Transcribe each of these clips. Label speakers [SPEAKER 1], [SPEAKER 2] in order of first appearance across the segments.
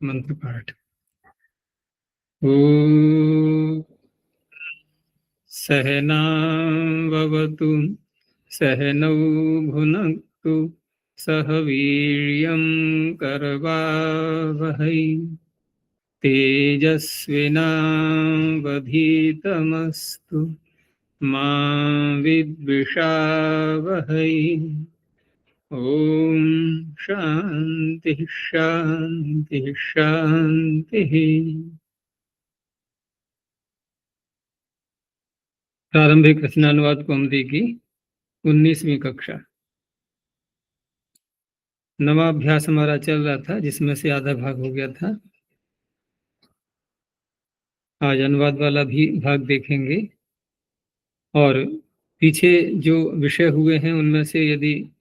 [SPEAKER 1] मंत्र पाठ। ॐ सहनावतु सहनौ भुनक्तु सह वीर्यं करवावहै तेजस्विनावधीतमस्तु मा विद्विषावहै। ओम शांति शांति शांति। प्रारंभिक रचनानुवाद कौमुदी की 19वीं कक्षा। नवाभ्यास हमारा चल रहा था, जिसमें से आधा भाग हो गया था। आज अनुवाद वाला भी भाग देखेंगे और पीछे जो विषय हुए हैं उनमें से यदि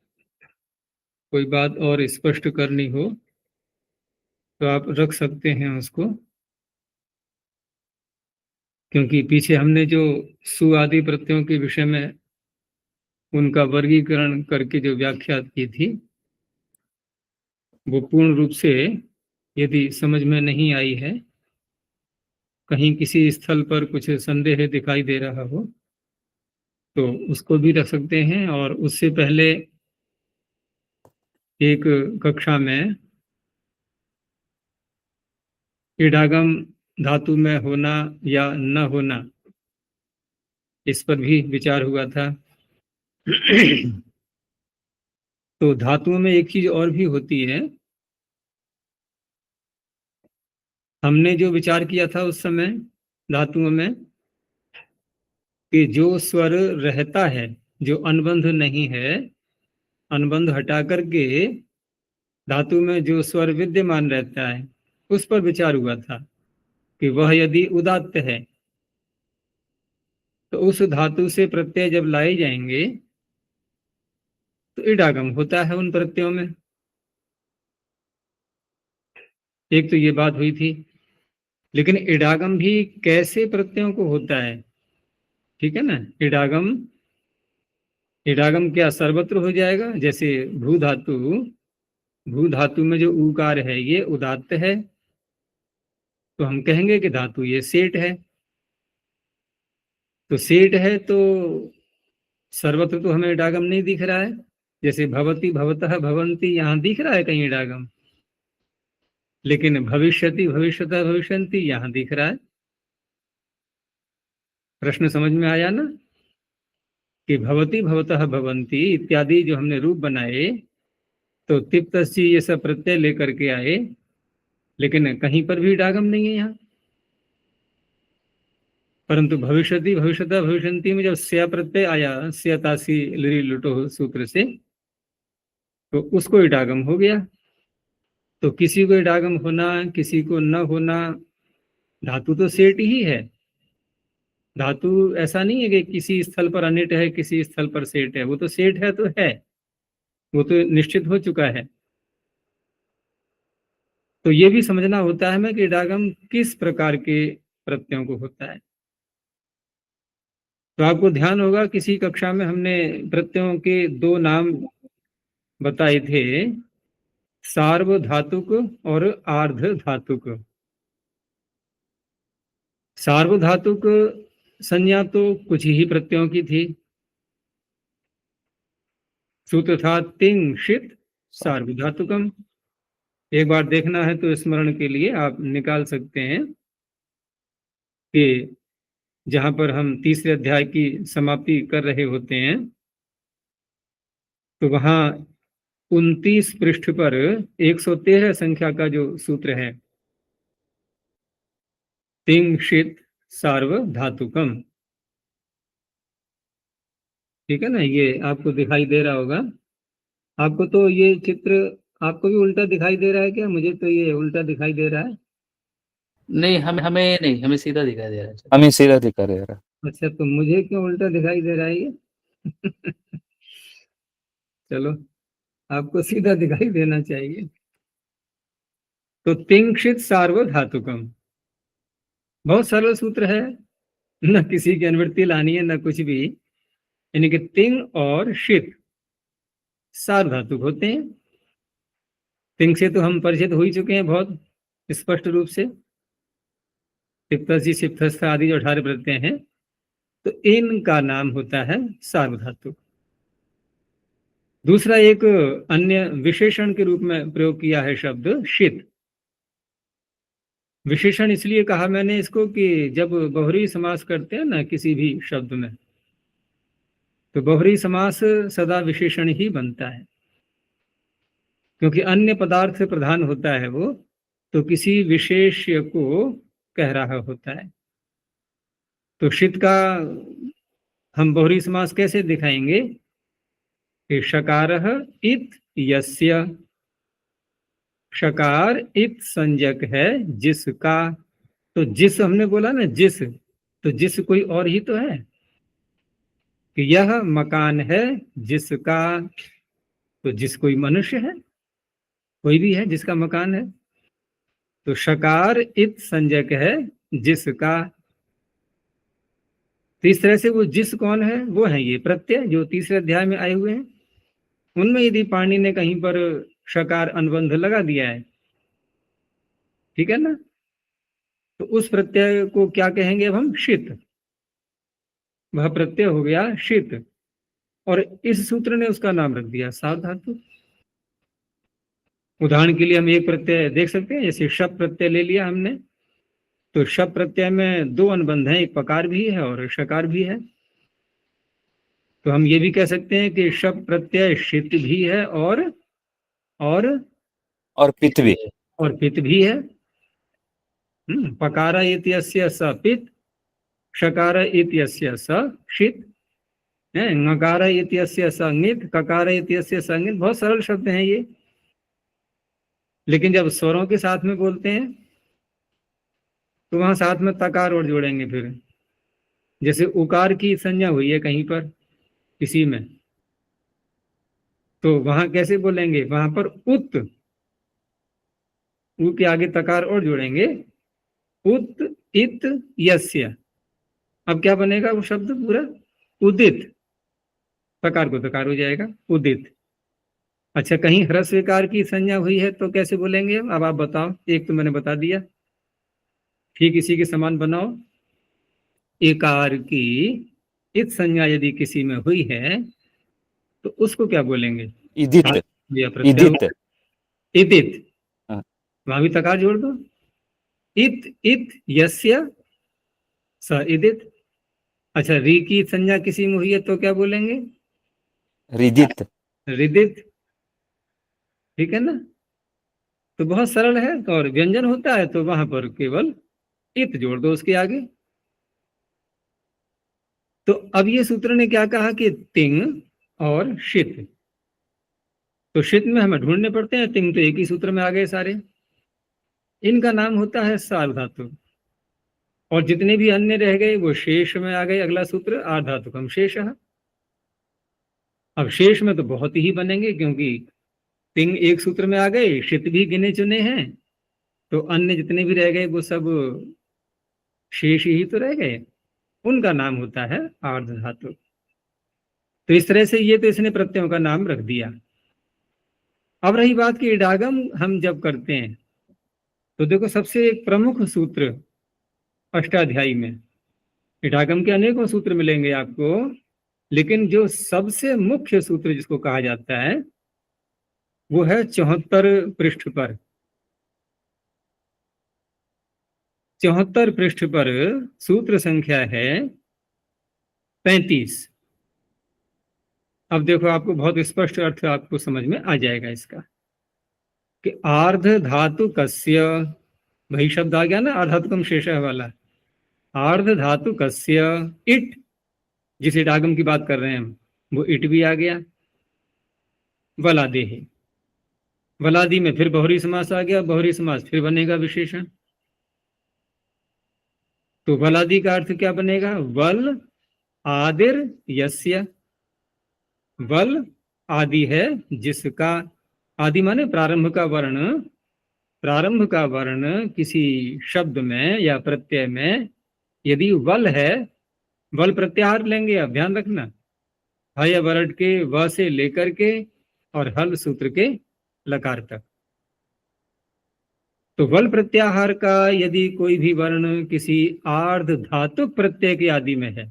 [SPEAKER 1] कोई बात और स्पष्ट करनी हो तो आप रख सकते हैं उसको, क्योंकि पीछे हमने जो सु आदि प्रत्ययों के विषय में उनका वर्गीकरण करके जो व्याख्या की थी वो पूर्ण रूप से यदि समझ में नहीं आई है, कहीं किसी स्थल पर कुछ संदेह दिखाई दे रहा हो तो उसको भी रख सकते हैं। और उससे पहले एक कक्षा में इडागम धातु में होना या न होना, इस पर भी विचार हुआ था। तो धातुओं में एक चीज और भी होती है। हमने जो विचार किया था उस समय धातुओं में कि जो स्वर रहता है, जो अनुबंध नहीं है, अनुबंध हटा करके धातु में जो स्वर विद्यमान रहता है उस पर विचार हुआ था कि वह यदि उदात्त है तो उस धातु से प्रत्यय जब लाए जाएंगे तो इडागम होता है उन प्रत्ययों में। एक तो ये बात हुई थी, लेकिन इडागम भी कैसे प्रत्ययों को होता है, ठीक है ना। इडागम इडागम क्या सर्वत्र हो जाएगा? जैसे भू धातु में जो ऊकार है ये उदात्त है, तो हम कहेंगे कि धातु ये सेठ है। तो सेठ है तो सर्वत्र तो हमें इडागम नहीं दिख रहा है। जैसे भवती भवतः भवंती, यहाँ दिख रहा है कहीं इडागम, लेकिन भविष्यति भविष्यतः भविष्यन्ति यहाँ दिख रहा है। प्रश्न समझ में आया ना कि भवती भवतः भवंती इत्यादि जो हमने रूप बनाए तो तिप्तस्य ये सब प्रत्यय लेकर के आए, लेकिन कहीं पर भी इडागम नहीं है यहाँ। परंतु भविष्यति भविष्यतः भविष्यन्ति में जब स्या प्रत्यय आया, स्यतासी लिरी लुटो सूत्र से, तो उसको इडागम हो गया। तो किसी को इडागम होना, किसी को न होना, धातु तो सेठ ही है। धातु ऐसा नहीं है कि किसी स्थल पर अनिट है, किसी स्थल पर सेठ है। वो तो सेठ है तो है, वो तो निश्चित हो चुका है। तो ये भी समझना होता है हमें कि इडागम किस प्रकार के प्रत्ययों को होता है। तो आपको ध्यान होगा किसी कक्षा में हमने प्रत्ययों के दो नाम बताए थे, सार्वधातुक और आर्ध धातुक। सार्वधातुक संज्ञा तो कुछ ही प्रत्ययों की थी। सूत्र था तिंशित सार्वधातुकम। एक बार देखना है तो स्मरण के लिए आप निकाल सकते हैं कि जहां पर हम तीसरे अध्याय की समाप्ति कर रहे होते हैं तो वहां 29 पृष्ठ पर 113 संख्या का जो सूत्र है, तिंशित सार्वधातुकम, ठीक है ना। ये आपको दिखाई दे रहा होगा। आपको तो ये चित्र आपको भी उल्टा दिखाई दे रहा है क्या? मुझे तो ये उल्टा दिखाई दे रहा है।
[SPEAKER 2] नहीं, हमें नहीं, हमें सीधा दिखाई दे रहा है।
[SPEAKER 3] हमें सीधा दिखा दे रहा है।
[SPEAKER 1] अच्छा, तो मुझे क्यों उल्टा दिखाई दे रहा है ये? चलो, आपको सीधा दिखाई देना चाहिए। तो तिंक्षित सार्वधातुकम बहुत सरल सूत्र है, न किसी की अनुवृत्ति लानी है न कुछ भी। यानी कि तिंग और शित सार्वधातुक होते हैं। तिंग से तो हम परिचित हो ही चुके हैं बहुत, स्पष्ट रूप से, तिप्तसी सिप्तस्थ आदि जो 18 प्रत्यय हैं, तो इनका नाम होता है सार्वधातुक। दूसरा एक अन्य विशेषण के रूप में प्रयोग किया है शब्द शीत। विशेषण इसलिए कहा मैंने इसको कि जब बहुरी समास करते हैं ना किसी भी शब्द में, तो बहुरी समास सदा विशेषण ही बनता है, क्योंकि अन्य पदार्थ से प्रधान होता है वो, तो किसी विशेष्य को कह रहा होता है। तो शीत का हम बहुरी समास कैसे दिखाएंगे कि शकारः इत यस्य, शकार इत संज्ञक है जिसका। तो जिस हमने बोला ना, जिस, तो जिस कोई और ही तो है कि यह मकान है जिसका, तो जिस कोई मनुष्य है, कोई भी है जिसका मकान है। तो शकार इत संज्ञक है जिसका। तो इस तरह से वो जिस कौन है, वो है ये प्रत्यय जो तीसरे अध्याय में आए हुए हैं। उनमें यदि पाणिनि ने कहीं पर शकार अनुबंध लगा दिया है, ठीक है ना, तो उस प्रत्यय को क्या कहेंगे अब हम? शीत। वह प्रत्यय हो गया शीत, और इस सूत्र ने उसका नाम रख दिया सार्वधातु। उदाहरण के लिए हम एक प्रत्यय देख सकते हैं, जैसे शप प्रत्यय ले लिया हमने, तो शप प्रत्यय में दो अनुबंध हैं, एक पकार भी है और शकार भी है। तो हम ये भी कह सकते हैं कि शप प्रत्यय शीत भी है और
[SPEAKER 3] पित भी।
[SPEAKER 1] और पित भी है। पकार इत्यस्य स पित, शकार इत्यस्य स शीत, ङकार इत्यस्य स ङित, ककार इत्यस्य स ङित। बहुत सरल शब्द हैं ये, लेकिन जब स्वरों के साथ में बोलते हैं तो वहां साथ में तकार और जोड़ेंगे। फिर जैसे उकार की संज्ञा हुई है कहीं पर किसी में, तो वहां कैसे बोलेंगे? वहां पर उत, उ के आगे तकार और जोड़ेंगे, उत इत यस्य। अब क्या बनेगा वो शब्द पूरा? उदित। तकार को तकार हो जाएगा, उदित। अच्छा, कहीं ह्रस्व विकार की संज्ञा हुई है तो कैसे बोलेंगे? अब आप बताओ, एक तो मैंने बता दिया, ठीक इसी के समान बनाओ। एकार की इत संज्ञा यदि किसी में हुई है तो उसको क्या बोलेंगे?
[SPEAKER 3] इदित।
[SPEAKER 1] या प्रत्यय
[SPEAKER 3] इदित।
[SPEAKER 1] इदित,
[SPEAKER 3] हाँ।
[SPEAKER 1] वहां भी तकार जोड़ दो। इत इत यस्य स इदित। अच्छा, री की संज्ञा किसी में हुई है तो क्या बोलेंगे?
[SPEAKER 3] रिदित।
[SPEAKER 1] रिदित, ठीक है ना। तो बहुत सरल है, और व्यंजन होता है तो वहां पर केवल इत जोड़ दो उसके आगे। तो अब ये सूत्र ने क्या कहा कि तिंग और शीत। तो शीत में हमें ढूंढने पड़ते हैं, तिंग तो एक ही सूत्र में आ गए सारे। इनका नाम होता है सार्वधातु, और जितने भी अन्य रह गए वो शेष में आ गए। अगला सूत्र आर्धातुकम शेषः। अब शेष में तो बहुत ही बनेंगे, क्योंकि तिंग एक सूत्र में आ गए, शीत भी गिने चुने हैं, तो अन्य जितने भी रह गए वो सब शेष ही तो रह गए। उनका नाम होता है आर्ध धातु। तो इस तरह से ये तो इसने प्रत्ययों का नाम रख दिया। अब रही बात कि इडागम हम जब करते हैं तो देखो, सबसे एक प्रमुख सूत्र अष्टाध्यायी में, इडागम के अनेकों सूत्र मिलेंगे आपको, लेकिन जो सबसे मुख्य सूत्र जिसको कहा जाता है वो है 74 पृष्ठ पर। 74 पृष्ठ पर सूत्र संख्या है 35। अब देखो, आपको बहुत स्पष्ट अर्थ आपको समझ में आ जाएगा इसका कि आर्ध धातु कस्य, वही शब्द आ गया ना आर्धातुकम शेषः वाला। आर्ध धातु कस्य इट, जिस इडागम की बात कर रहे हैं हम, वो इट भी आ गया। वलादेहि, वलादि में फिर बहुरी समास आ गया, बहुरी समास फिर बनेगा विशेषण। तो वलादि का अर्थ क्या बनेगा? वल आदिर यस्य। वल आदि है जिसका, आदि माने प्रारंभ का वर्ण। प्रारंभ का वर्ण किसी शब्द में या प्रत्यय में यदि वल है, वल प्रत्याहार लेंगे, अब ध्यान रखना, हय वर्ड के व से लेकर के और हल सूत्र के लकार तक। तो वल प्रत्याहार का यदि कोई भी वर्ण किसी आर्ध धातुक प्रत्यय के आदि में है,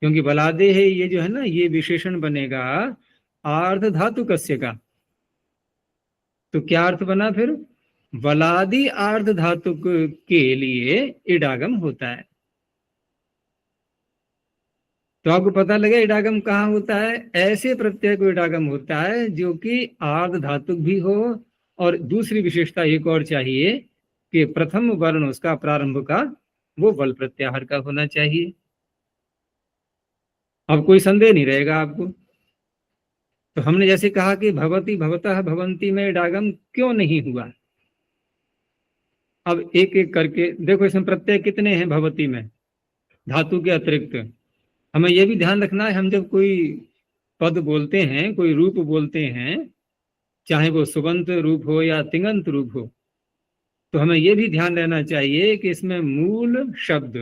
[SPEAKER 1] क्योंकि बलादे है ये जो है ना, ये विशेषण बनेगा आर्ध धातुकस्य का, तो क्या अर्थ बना फिर? बलादि आर्ध धातुक के लिए इडागम होता है। तो आपको पता लगे इडागम कहाँ होता है? ऐसे प्रत्यय को इडागम होता है जो कि आर्ध धातुक भी हो, और दूसरी विशेषता एक और चाहिए कि प्रथम वर्ण उसका प्रारंभ का वो वल प्रत्याहार का होना चाहिए। अब कोई संदेह नहीं रहेगा आपको। तो हमने जैसे कहा कि भवति भवतः भवंती में इडागम क्यों नहीं हुआ, अब एक एक करके देखो इसमें प्रत्यय कितने हैं भवती में धातु के अतिरिक्त। हमें यह भी ध्यान रखना है, हम जब कोई पद बोलते हैं, कोई रूप बोलते हैं, चाहे वो सुबंत रूप हो या तिङंत रूप हो, तो हमें यह भी ध्यान रहना चाहिए कि इसमें मूल शब्द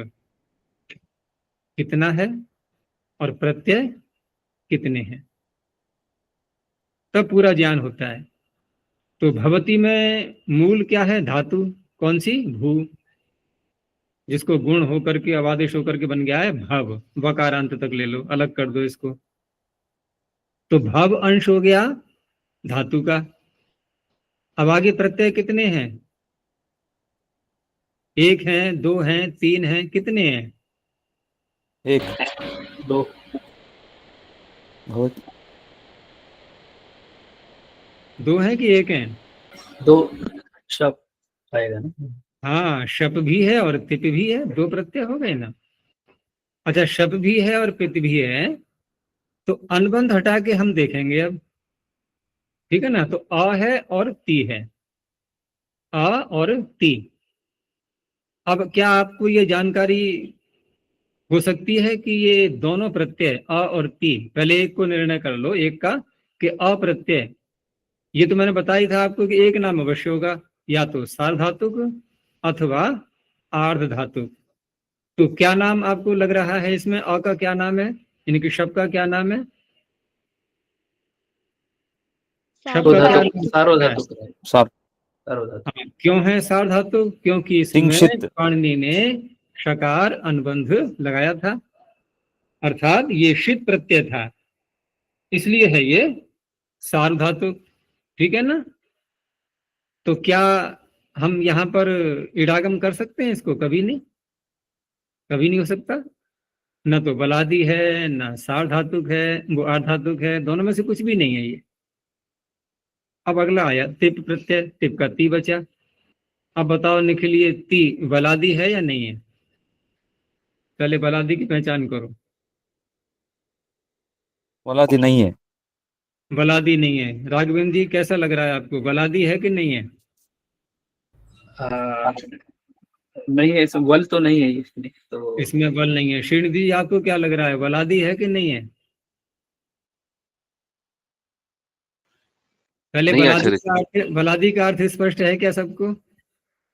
[SPEAKER 1] कितना है और प्रत्यय कितने हैं, तब पूरा ज्ञान होता है। तो भवती में मूल क्या है? धातु कौन सी? भू, जिसको गुण होकर के अवादेश होकर के बन गया है भव, वकारांत तक ले लो, अलग कर दो इसको। तो भव अंश हो गया धातु का। अब आगे प्रत्यय कितने हैं? एक हैं, दो हैं, तीन हैं, कितने हैं?
[SPEAKER 3] एक
[SPEAKER 2] दो
[SPEAKER 3] भवति
[SPEAKER 1] दो हैं कि एक हैं?
[SPEAKER 2] दो शब आएगा ना।
[SPEAKER 1] हाँ, शप भी है और तिप भी है, दो प्रत्यय हो गए ना। अच्छा, शप भी है और पित भी है, तो अनुबंध हटा के हम देखेंगे अब, ठीक है ना। तो अ है और ती है, अ और ती। अब क्या आपको ये जानकारी हो सकती है कि ये दोनों प्रत्यय अ और ती, पहले एक को निर्णय कर लो, एक का, कि अ प्रत्यय, ये तो मैंने बताया था आपको कि एक नाम अवश्य होगा, या तो सार्वधातुक अथवा आर्ध धातुक। तो क्या नाम आपको लग रहा है इसमें? अ का क्या नाम है, इनके शब्द का क्या नाम है? शब्द का क्या नाम है?
[SPEAKER 2] सार्वधातुक है।
[SPEAKER 3] सार
[SPEAKER 2] सार्वधातुक।
[SPEAKER 1] हाँ, क्यों है सार्वधातुक? क्योंकि इसमें
[SPEAKER 3] तिंशित
[SPEAKER 1] पाणिनि ने शकार अनुबंध लगाया था, अर्थात ये शित प्रत्यय था, इसलिए है ये सार्वधातुक, ठीक है ना। तो क्या हम यहाँ पर इडागम कर सकते हैं इसको? कभी नहीं, कभी नहीं हो सकता। न तो बलादि है, न सार्वधातुक है, वो आर्धातुक है, दोनों में से कुछ भी नहीं है ये। अब अगला आया तिप प्रत्यय, तिप का ती बचा। अब बताओ निखिल, ये ती बलादि है या नहीं है? पहले बलादि की पहचान करो।
[SPEAKER 3] बलादि नहीं है।
[SPEAKER 1] बलादि नहीं है। राघवेंद्र जी कैसा लग रहा है आपको, बलादि है कि नहीं है?
[SPEAKER 2] नहीं है, इसमें वल तो नहीं है इसमें तो।
[SPEAKER 1] इसमें बल नहीं है। शीर्ण जी आपको क्या लग रहा है, बलादि है कि नहीं है? पहले
[SPEAKER 4] नहीं
[SPEAKER 1] बलादि
[SPEAKER 4] आचार्य
[SPEAKER 1] का अर्थ, बलादि का अर्थ स्पष्ट है क्या सबको?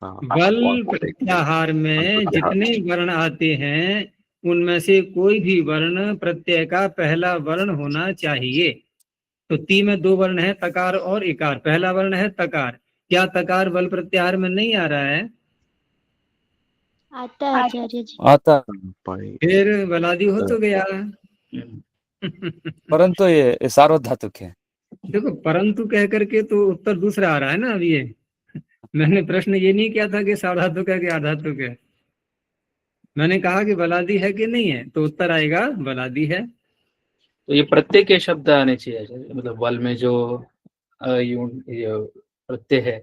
[SPEAKER 1] बल प्रत्याहार में जितने वर्ण आते हैं उनमें से कोई भी वर्ण प्रत्यय का पहला वर्ण होना चाहिए। तो ती में दो वर्ण है, तकार और इकार, पहला वर्ण है तकार। क्या तकार बल प्रत्याहार में नहीं आ रहा है?
[SPEAKER 5] आता है आचार्य जी।
[SPEAKER 3] आता,
[SPEAKER 1] फिर बलादि हो तो गया।
[SPEAKER 3] परंतु ये सार्वधातुक है।
[SPEAKER 1] देखो, परंतु कह करके तो उत्तर दूसरा आ रहा है ना। अब ये मैंने प्रश्न ये नहीं किया था कि सार्वधातुक है कि आधातुक है, मैंने कहा कि बलादि है कि नहीं है, तो उत्तर आएगा बलादि है।
[SPEAKER 2] तो ये प्रत्यय के शब्द आने चाहिए, मतलब वल में जो ये प्रत्यय है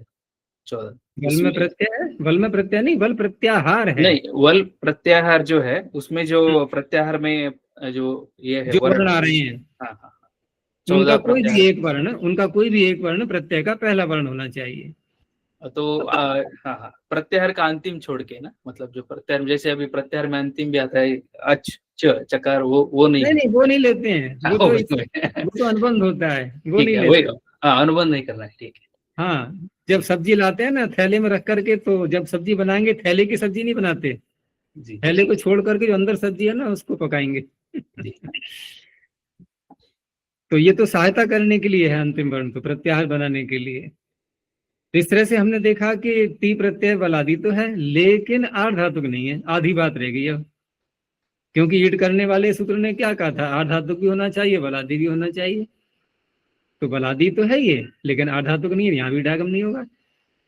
[SPEAKER 2] 14
[SPEAKER 1] बल में प्रत्यय है, बल में प्रत्यय नहीं, बल प्रत्याहार है।
[SPEAKER 2] नहीं, वल प्रत्याहार जो है उसमें जो प्रत्याहार में जो ये है
[SPEAKER 1] जो
[SPEAKER 2] वर्ण।
[SPEAKER 1] वर्ण आ रहे हैं
[SPEAKER 2] हाँ हाँ,
[SPEAKER 1] उनका
[SPEAKER 2] 14
[SPEAKER 1] कोई भी
[SPEAKER 2] प्रत्याहार।
[SPEAKER 1] एक वर्ण, उनका कोई भी एक वर्ण प्रत्यय का पहला वर्ण होना चाहिए।
[SPEAKER 2] तो हाँ हाँ, प्रत्याहार का अंतिम छोड़ के ना, मतलब जो प्रत्याहार, जैसे अभी प्रत्याहार में अंतिम भी आता है अच च चकार, वो नहीं
[SPEAKER 1] नहीं
[SPEAKER 2] है।
[SPEAKER 1] नहीं, वो नहीं लेते हैं,
[SPEAKER 2] हाँ,
[SPEAKER 1] वो तो अनुबंध होता है, वो
[SPEAKER 2] ठीक
[SPEAKER 1] नहीं
[SPEAKER 2] है, वही।
[SPEAKER 1] लेते।
[SPEAKER 2] हाँ, अनुबंध नहीं करना है, ठीक है।
[SPEAKER 1] हाँ, जब सब्जी लाते हैं ना थैले में रख करके, तो जब सब्जी बनाएंगे थैले की सब्जी नहीं बनाते,
[SPEAKER 2] जी
[SPEAKER 1] थैले को छोड़ करके जो अंदर सब्जी है ना उसको पकाएंगे।
[SPEAKER 2] जी।
[SPEAKER 1] तो ये तो सहायता करने के लिए है अंतिम वर्ण, तो प्रत्याहार बनाने के लिए। इस तरह से हमने देखा कि ती प्रत्यय बलादी तो है लेकिन आर्धातुक नहीं है। आधी बात रह गई अब, क्योंकि ईट करने वाले सूत्र ने क्या कहा था, आर्धातुक भी होना चाहिए, बलादी भी होना चाहिए। तो बलादी तो है ये, लेकिन आर्धातुक नहीं है, यहाँ भी डागम नहीं होगा।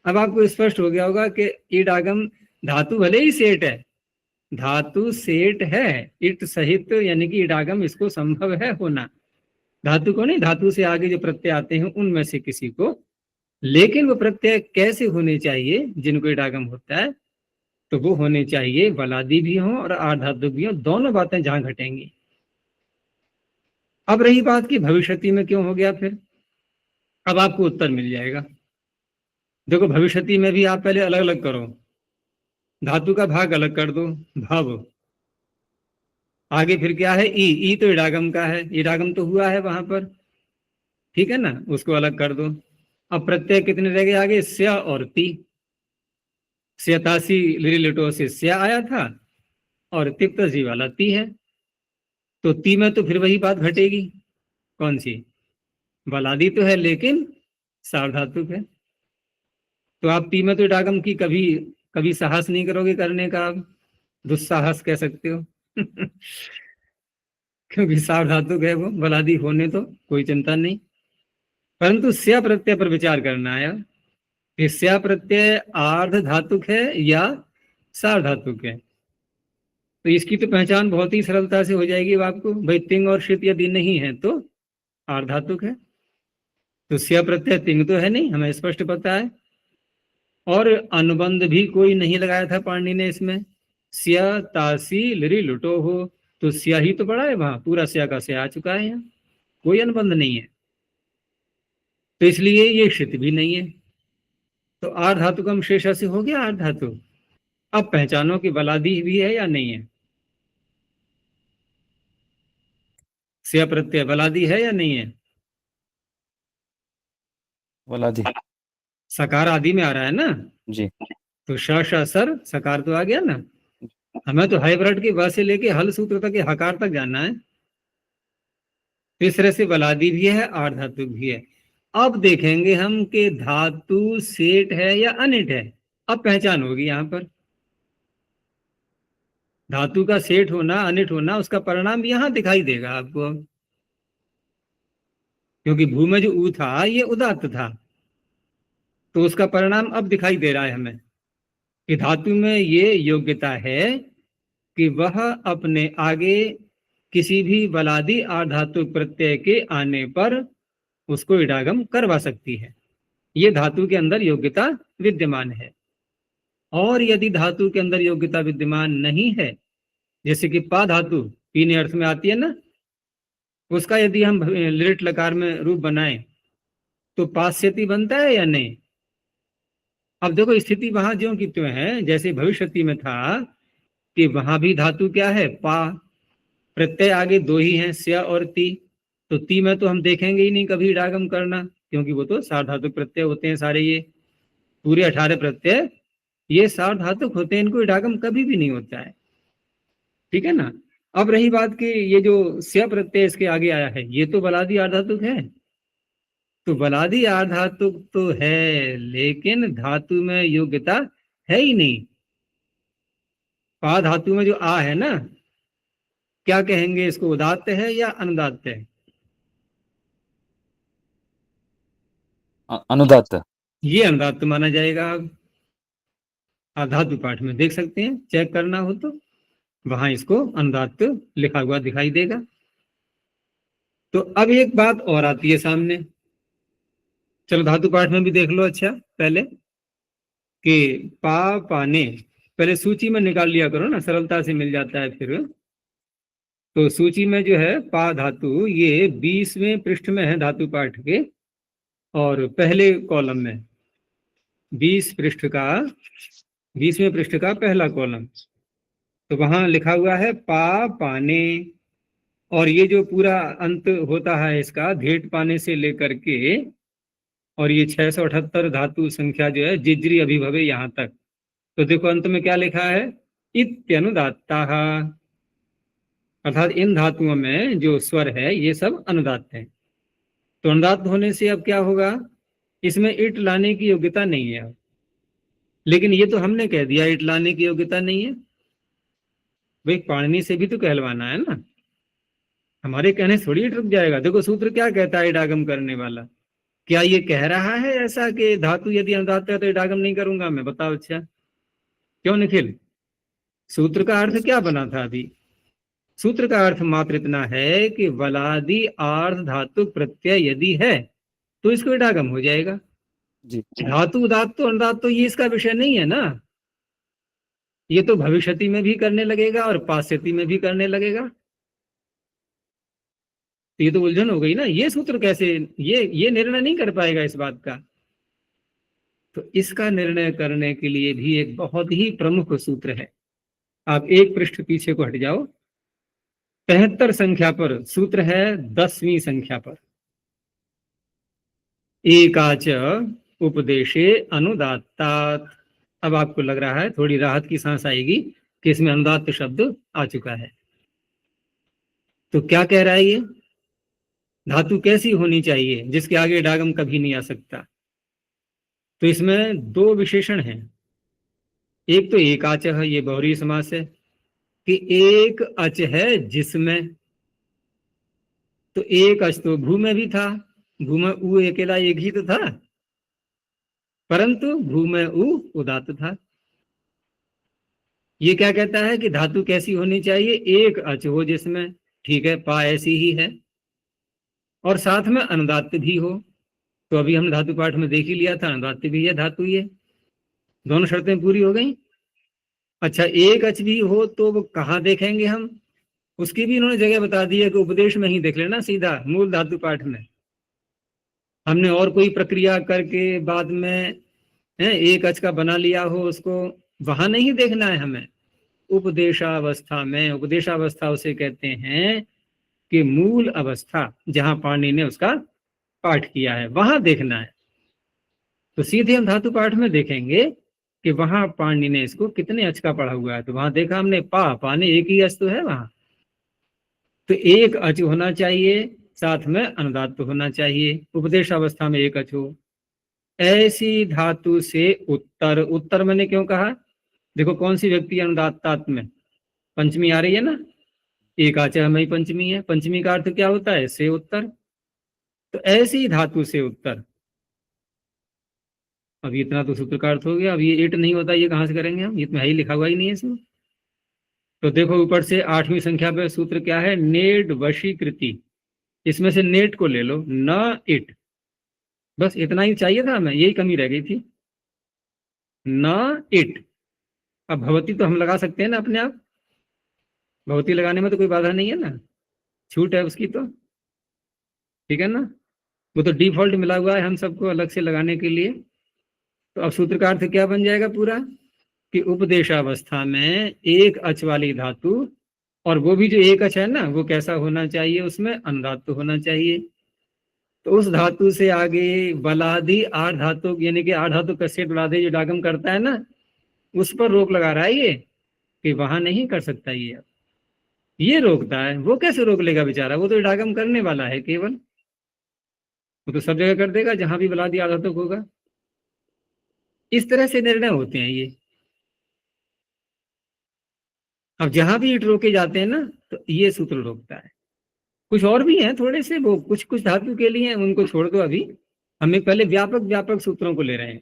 [SPEAKER 1] अब आपको स्पष्ट हो गया होगा कि ईट आगम, धातु भले ही सेठ है, धातु सेठ है इट सहित, यानी कि ईडागम इसको संभव है होना। धातु को नहीं, धातु से आगे जो प्रत्यय आते हैं उनमें से किसी को, लेकिन वो प्रत्यय कैसे होने चाहिए जिनको ईडागम होता है, तो वो होने चाहिए बलादी भी हो और आर्धातुक भी हो, दोनों बातें जहां घटेंगी। अब रही बात कि भविष्यति में क्यों हो गया, फिर अब आपको उत्तर मिल जाएगा। देखो भविष्यति में भी आप पहले अलग अलग करो, धातु का भाग अलग कर दो, भव, आगे फिर क्या है, ई तो ईडागम का है, ईडागम तो हुआ है वहां पर, ठीक है ना, उसको अलग कर दो। अब प्रत्यय कितने रह गए आगे, स्या और ती। स्यतासी लिरी लिटो से स्या आया था और तिप्त जी वाला ती है, तो ती में तो फिर वही बात घटेगी, कौन सी, बलादी तो है लेकिन सार्वधातुक है। तो आप ती में तो ईडागम की कभी कभी साहस नहीं करोगे करने का, आप दुस्साहस कह सकते हो क्योंकि सार्वधातुक है वो, बलादी होने तो कोई चिंता नहीं। परंतु स्या प्रत्यय पर विचार करना है कि स्या प्रत्यय आर्ध धातुक है या सार्वधातुक है। तो इसकी तो पहचान बहुत ही सरलता से हो जाएगी आपको, भाई तिंग और शित यदि नहीं है तो आर्धातुक है। तो स्या प्रत्यय तिंग तो है नहीं, हमें स्पष्ट पता है, और अनुबंध भी कोई नहीं लगाया था पाणिनि ने इसमें, स्या तासी लिरी लुटो हो, तो स्या ही तो पड़ा है वहां, पूरा स्या का स्या आ चुका है, यहाँ कोई अनुबंध नहीं है, तो इसलिए ये शित भी नहीं है। तो आर्धातुकम शेष से हो गया आर्धातु। अब पहचानो कि बलादी भी है या नहीं है, स्या प्रत्यय बलादी है या नहीं है,
[SPEAKER 3] बलादी।
[SPEAKER 1] सकार आदि में आ रहा है ना,
[SPEAKER 3] जी।
[SPEAKER 1] तो श श सर सकार तो आ गया ना, हमें तो हाइब्रिड के व से लेके हल सूत्र तक हकार तक जाना है। इस तरह से बलादी भी है आर्धातुक भी है। अब देखेंगे हम कि धातु सेठ है या अनिट है, अब पहचान होगी यहां पर। धातु का सेठ होना अनिट होना उसका परिणाम यहां दिखाई देगा आपको, क्योंकि भू में जो ऊ था ये उदात्त था, तो उसका परिणाम अब दिखाई दे रहा है हमें कि धातु में ये योग्यता है कि वह अपने आगे किसी भी बलादी आर्धातुक प्रत्यय के आने पर उसको इडागम करवा सकती है, ये धातु के अंदर योग्यता विद्यमान है। और यदि धातु के अंदर योग्यता विद्यमान नहीं है, जैसे कि पा धातु पीने अर्थ में आती है ना, उसका यदि हम लिट लकार में रूप बनाएं तो पास्यति बनता है या नहीं। अब देखो स्थिति वहां ज्यों की त्यों है, जैसे भविष्यति में था कि वहां भी धातु क्या है, पा, प्रत्यय आगे दो ही हैं, स्या और ती, तो ती में तो हम देखेंगे ही नहीं कभी इडागम करना, क्योंकि वो तो सार्वधातुक प्रत्यय होते हैं सारे, ये पूरे 18 प्रत्यय ये सार्वधातुक होते हैं, इनको इडागम कभी भी नहीं होता है, ठीक है ना। अब रही बात कि ये जो स्या प्रत्यय इसके आगे आया है ये तो बलादी आर्धातुक है, तो बलादी आर्धातुक तो है लेकिन धातु में योग्यता है ही नहीं। पा धातु में जो आ है ना, क्या कहेंगे इसको, उदात्त है या अनुदात्त है,
[SPEAKER 3] अनुदात्त।
[SPEAKER 1] ये अनुदात्त माना जाएगा। आप धातु पाठ में देख सकते हैं, चेक करना हो तो वहां इसको अनुदात्त लिखा हुआ दिखाई देगा। तो अब एक बात और आती है सामने, चलो धातु पाठ में भी देख लो अच्छा पहले, कि पा पाने पहले सूची में निकाल लिया करो ना, सरलता से मिल जाता है फिर। तो सूची में जो है पा धातु ये 20वें पृष्ठ में है धातु पाठ के, और पहले कॉलम में 20वें पृष्ठ का पहला कॉलम, तो वहां लिखा हुआ है पा पाने, और ये जो पूरा अंत होता है इसका घेट पाने से लेकर के, और ये 678 धातु संख्या जो है जिज्री अभिभवे यहाँ तक, तो देखो अंत में क्या लिखा है, इत्यनुदात्ता, अर्थात इन धातुओं में जो स्वर है ये सब अनुदात्त है। तो अनुदात्त होने से अब क्या होगा, इसमें इट लाने की योग्यता नहीं है। लेकिन ये तो हमने कह दिया इट लाने की योग्यता नहीं है, भाई पाणिनि से भी तो कहलवाना है ना, हमारे कहने से थोड़ी इट रुक जाएगा। देखो सूत्र क्या कहता है इडागम करने वाला, क्या ये कह रहा है ऐसा कि धातु यदि अनुदात है तो इडागम नहीं करूंगा मैं? बताओ। अच्छा क्यों निखिल, सूत्र का अर्थ क्या बना था अभी? सूत्र का अर्थ मात्र इतना है कि वलादि आर्ध धातु प्रत्यय यदि है तो इसको इडागम हो जाएगा।
[SPEAKER 3] जी
[SPEAKER 1] धातु उदात तो अनुदात तो ये इसका विषय नहीं है ना, ये तो भविष्यति में भी करने लगेगा और पाश्यति में भी करने लगेगा। तो ये तो उलझन हो गई ना, ये सूत्र कैसे, ये निर्णय नहीं कर पाएगा इस बात का। तो इसका निर्णय करने के लिए भी एक बहुत ही प्रमुख सूत्र है। आप एक पृष्ठ पीछे को हट जाओ, 73 संख्या पर सूत्र है, 10वीं संख्या पर। एकाच उपदेशे अनुदात्तात्। अब आपको लग रहा है थोड़ी राहत की सांस आएगी कि इसमें अनुदात्त शब्द आ चुका है। तो क्या कह रहा है ये, धातु कैसी होनी चाहिए जिसके आगे इडागम कभी नहीं आ सकता? तो इसमें दो विशेषण हैं। एक तो एकाच है, ये बहुरी समास है कि एक अच है जिसमें, तो एक अच तो भू में भी था, भू में ऊ अकेला एक ही तो था, परंतु भू में ऊ उदात्त था। ये क्या कहता है कि धातु कैसी होनी चाहिए, एक अच हो जिसमें, ठीक है, पा ऐसी ही है, और साथ में अनुदात्त भी हो। तो अभी हमने धातु पाठ में देख ही लिया था, अनुदात्त भी है धातु, ये दोनों शर्तें पूरी हो गई। अच्छा एक अच भी हो तो वो कहाँ देखेंगे हम, उसकी भी इन्होंने जगह बता दी है कि उपदेश में ही देख लेना सीधा मूल धातु पाठ में। हमने और कोई प्रक्रिया करके बाद में एक अच का बना लिया हो उसको, वहां नहीं देखना है हमें, उपदेशावस्था में। उपदेशावस्था उसे कहते हैं कि मूल अवस्था जहां पाणिनि ने उसका पाठ किया है, वहां देखना है। तो सीधे हम धातु पाठ में देखेंगे कि वहां पाणिनि ने इसको कितने अच का पढ़ा हुआ है। तो वहां देखा हमने पा ने एक ही अच तो है वहां, तो एक अच होना चाहिए, साथ में अनुदात्त होना चाहिए। उपदेश अवस्था में एक अच हो। ऐसी धातु से उत्तर, उत्तर मैंने क्यों कहा, देखो कौन सी व्यक्ति अनुदात्तात में, पंचमी आ रही है ना, एक आच में पंचमी है, पंचमी का अर्थ क्या होता है, से उत्तर। तो ऐसी धातु से उत्तर, अब इतना तो सूत्र का अर्थ हो गया। अब ये एट नहीं होता, ये कहां से करेंगे हम, ये तो है ही, लिखा हुआ ही नहीं है इसमें। तो देखो ऊपर से 8वीं संख्या पे सूत्र क्या है, नेड वशीकृति। इसमें से नेट को ले लो, न इट, बस इतना ही चाहिए था हमें, यही कमी रह गई थी, न इट। अब भवती तो हम लगा सकते हैं ना अपने आप, भवती लगाने में तो कोई बाधा नहीं है ना, छूट है उसकी तो, ठीक है ना, वो तो डिफॉल्ट मिला हुआ है हम सबको अलग से लगाने के लिए। तो अब सूत्र का अर्थ क्या बन जाएगा पूरा, कि उपदेशावस्था में एक अच वाली धातु, और वो भी जो एक अच है ना वो कैसा होना चाहिए, उसमें अनुदात्त होना चाहिए। तो उस धातु से आगे बलादि आठ धातु, यानी कि आठ धातु कस्य बलादि जो डागम करता है ना, उस पर रोक लगा रहा है ये, कि वहां नहीं कर सकता ये रोकता है। वो कैसे रोक लेगा बेचारा, वो तो डागम करने वाला है केवल, वो तो सब जगह कर देगा जहां भी बलादि आठ धातु होगा। इस तरह से निर्णय होते हैं ये। अब जहां भी ईट रोके जाते हैं ना तो ये सूत्र रोकता है। कुछ और भी हैं थोड़े से, वो कुछ कुछ धातु के लिए, उनको छोड़ दो अभी, हमें पहले व्यापक व्यापक सूत्रों को ले रहे हैं।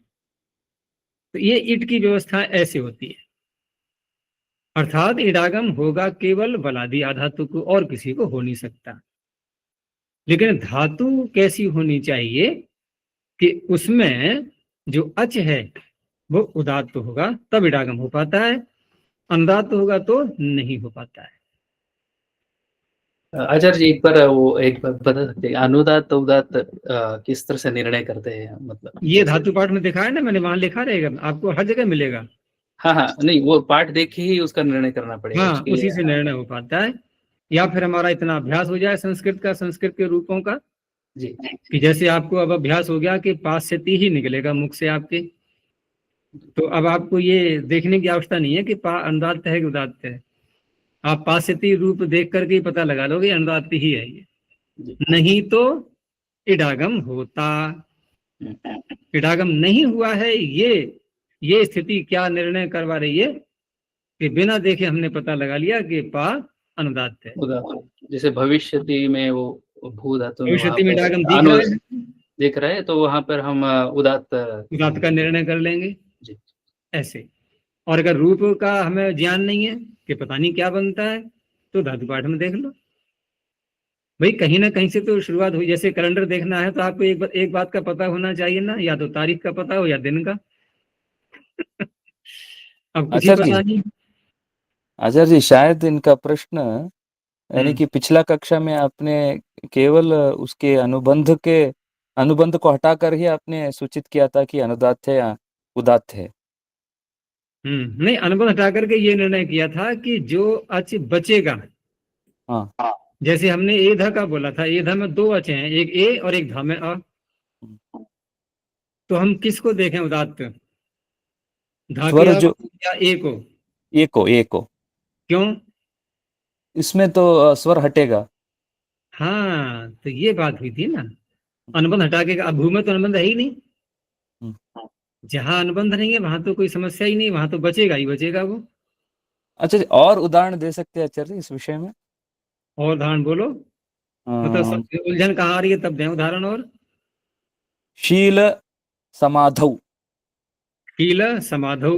[SPEAKER 1] तो ये ईट की व्यवस्था ऐसे होती है, अर्थात इडागम होगा केवल बलादि आधातु को, और किसी को हो नहीं सकता। लेकिन धातु कैसी होनी चाहिए कि उसमें जो अच है वो उदात्त होगा, तब इडागम हो पाता है, अनुदात्त होगा तो नहीं हो पाता है।
[SPEAKER 2] आचार्य जी एक बार बता सकते हैं, अनुदात्त उदात्त किस तरह से निर्णय करते हैं, मतलब
[SPEAKER 1] ये धातु पाठ में दिखाया ना मैंने, वहां लिखा रहेगा, आपको हर जगह मिलेगा।
[SPEAKER 2] हाँ, नहीं वो पाठ देख ही उसका निर्णय करना पड़ेगा।
[SPEAKER 1] हाँ उसी से निर्णय हो पाता है, या फिर हमारा इतना अभ्यास हो जाए संस्कृत का, संस्कृत के रूपों का
[SPEAKER 2] जी,
[SPEAKER 1] कि जैसे आपको अब अभ्यास हो गया कि पाश्यति ही निकलेगा मुख से आपके, तो अब आपको ये देखने की आवश्यकता नहीं है कि पा अनुदात्त है कि उदात्त है। आप पाश्यति रूप देख करके ही पता लगा लोगे अनुदात्त ही है ये, नहीं तो इडागम होता। इडागम नहीं हुआ है, ये स्थिति क्या निर्णय करवा रही है कि बिना देखे हमने पता लगा लिया कि पा अनुदात्त है।
[SPEAKER 2] उदाहरण जैसे भविष्यति में वो भू धातु में वहां
[SPEAKER 1] भविष्यति में
[SPEAKER 2] पर
[SPEAKER 1] इडागम दिख रहा है,
[SPEAKER 2] दिख रहा है, तो वहां पर हम उदात्त
[SPEAKER 1] उदात्त का निर्णय कर लेंगे
[SPEAKER 2] जी।
[SPEAKER 1] ऐसे। और अगर रूप का हमें ज्ञान नहीं है कि पता नहीं क्या बनता है, तो धातु पाठ में देख लो भाई, कहीं ना कहीं से तो शुरुआत हुई। जैसे कैलेंडर देखना है तो आपको एक बात का पता होना चाहिए ना, या तो तारीख का पता हो या दिन का। अब कुछ ही
[SPEAKER 3] आचार्य जी,
[SPEAKER 1] पता नहीं।
[SPEAKER 3] आचार्य जी, शायद इनका प्रश्न यानी कि पिछला कक्षा में आपने केवल उसके अनुबंध को हटाकर ही आपने सूचित किया था कि अनुदात्त है या उदात्त है।
[SPEAKER 1] नहीं, अनुबंध हटा करके ये निर्णय किया था कि जो अच बचेगा,
[SPEAKER 3] हाँ,
[SPEAKER 1] जैसे हमने ए ध का बोला था, ए ध में दो अच हैं, एक ए और एक ध में अ, तो हम किसको देखें उदात्त, धा
[SPEAKER 3] स्वर
[SPEAKER 1] के
[SPEAKER 3] जो
[SPEAKER 1] या ए को?
[SPEAKER 3] ए को
[SPEAKER 1] क्यों?
[SPEAKER 3] इसमें तो स्वर हटेगा।
[SPEAKER 1] हाँ, तो ये बात हुई थी ना, अनुबंध हटा के। अब भू में तो अनुबंध है ही नहीं, जहां अनुबंध नहीं है वहां तो कोई समस्या ही नहीं, वहां तो बचेगा ही बचेगा वो।
[SPEAKER 3] अच्छा जी, और उदाहरण दे सकते हैं आचार्य जी इस विषय में?
[SPEAKER 1] और उदाहरण बोलो, मतलब
[SPEAKER 3] अम,
[SPEAKER 1] सब उलझन कहाँ आ रही है तब दें उदाहरण। और
[SPEAKER 3] शील समाधौ।
[SPEAKER 1] शील समाधौ।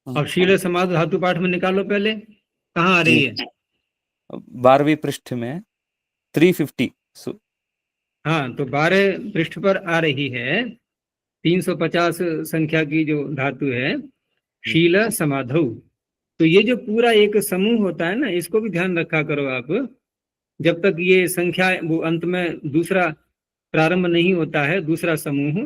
[SPEAKER 1] अब शील समाधौ धातु पाठ में निकालो पहले, कहाँ आ रही
[SPEAKER 3] जी,
[SPEAKER 1] है?
[SPEAKER 3] 12वीं पृष्ठ में 350।
[SPEAKER 1] हाँ, तो 12 पृष्ठ पर आ रही है, 350 संख्या की जो धातु है, शील समाधौ। तो ये जो पूरा एक समूह होता है ना, इसको भी ध्यान रखा करो आप। जब तक ये संख्या वो अंत में दूसरा प्रारंभ नहीं होता है, दूसरा समूह,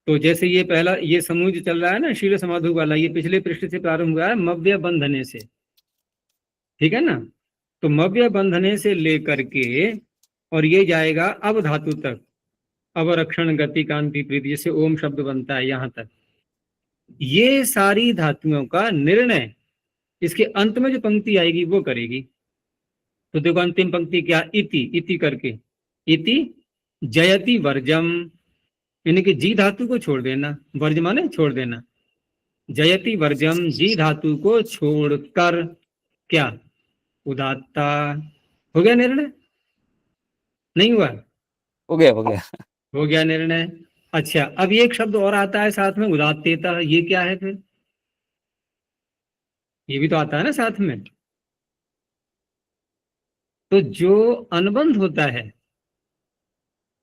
[SPEAKER 1] तो जैसे ये पहला ये समूह जो चल रहा है ना शील समाधु वाला, ये पिछले पृष्ठ से प्रारंभ हुआ है मव्य बंधने से, ठीक है ना। तो मव्य बंधने से लेकर के और ये जाएगा अब धातु तक, अवरक्षण गति कांति प्रीति, जैसे ओम शब्द बनता है यहाँ तक। ये सारी धातुओं का निर्णय इसके अंत में जो पंक्ति आएगी वो करेगी। तो देखो अंतिम पंक्ति क्या, इति, इति करके, इति जयति वर्जम, यानी कि जी धातु को छोड़ देना, वर्ज माने छोड़ देना, जयति वर्जम, जी धातु को छोड़कर क्या, उदात्ता। हो गया निर्णय? नहीं हुआ?
[SPEAKER 3] हो गया, हो गया।
[SPEAKER 1] हो गया निर्णय। अच्छा, अब एक शब्द और आता है साथ में, उदात्तेता। ये क्या है फिर? ये भी तो आता है ना साथ में। तो जो अनुबंध होता है,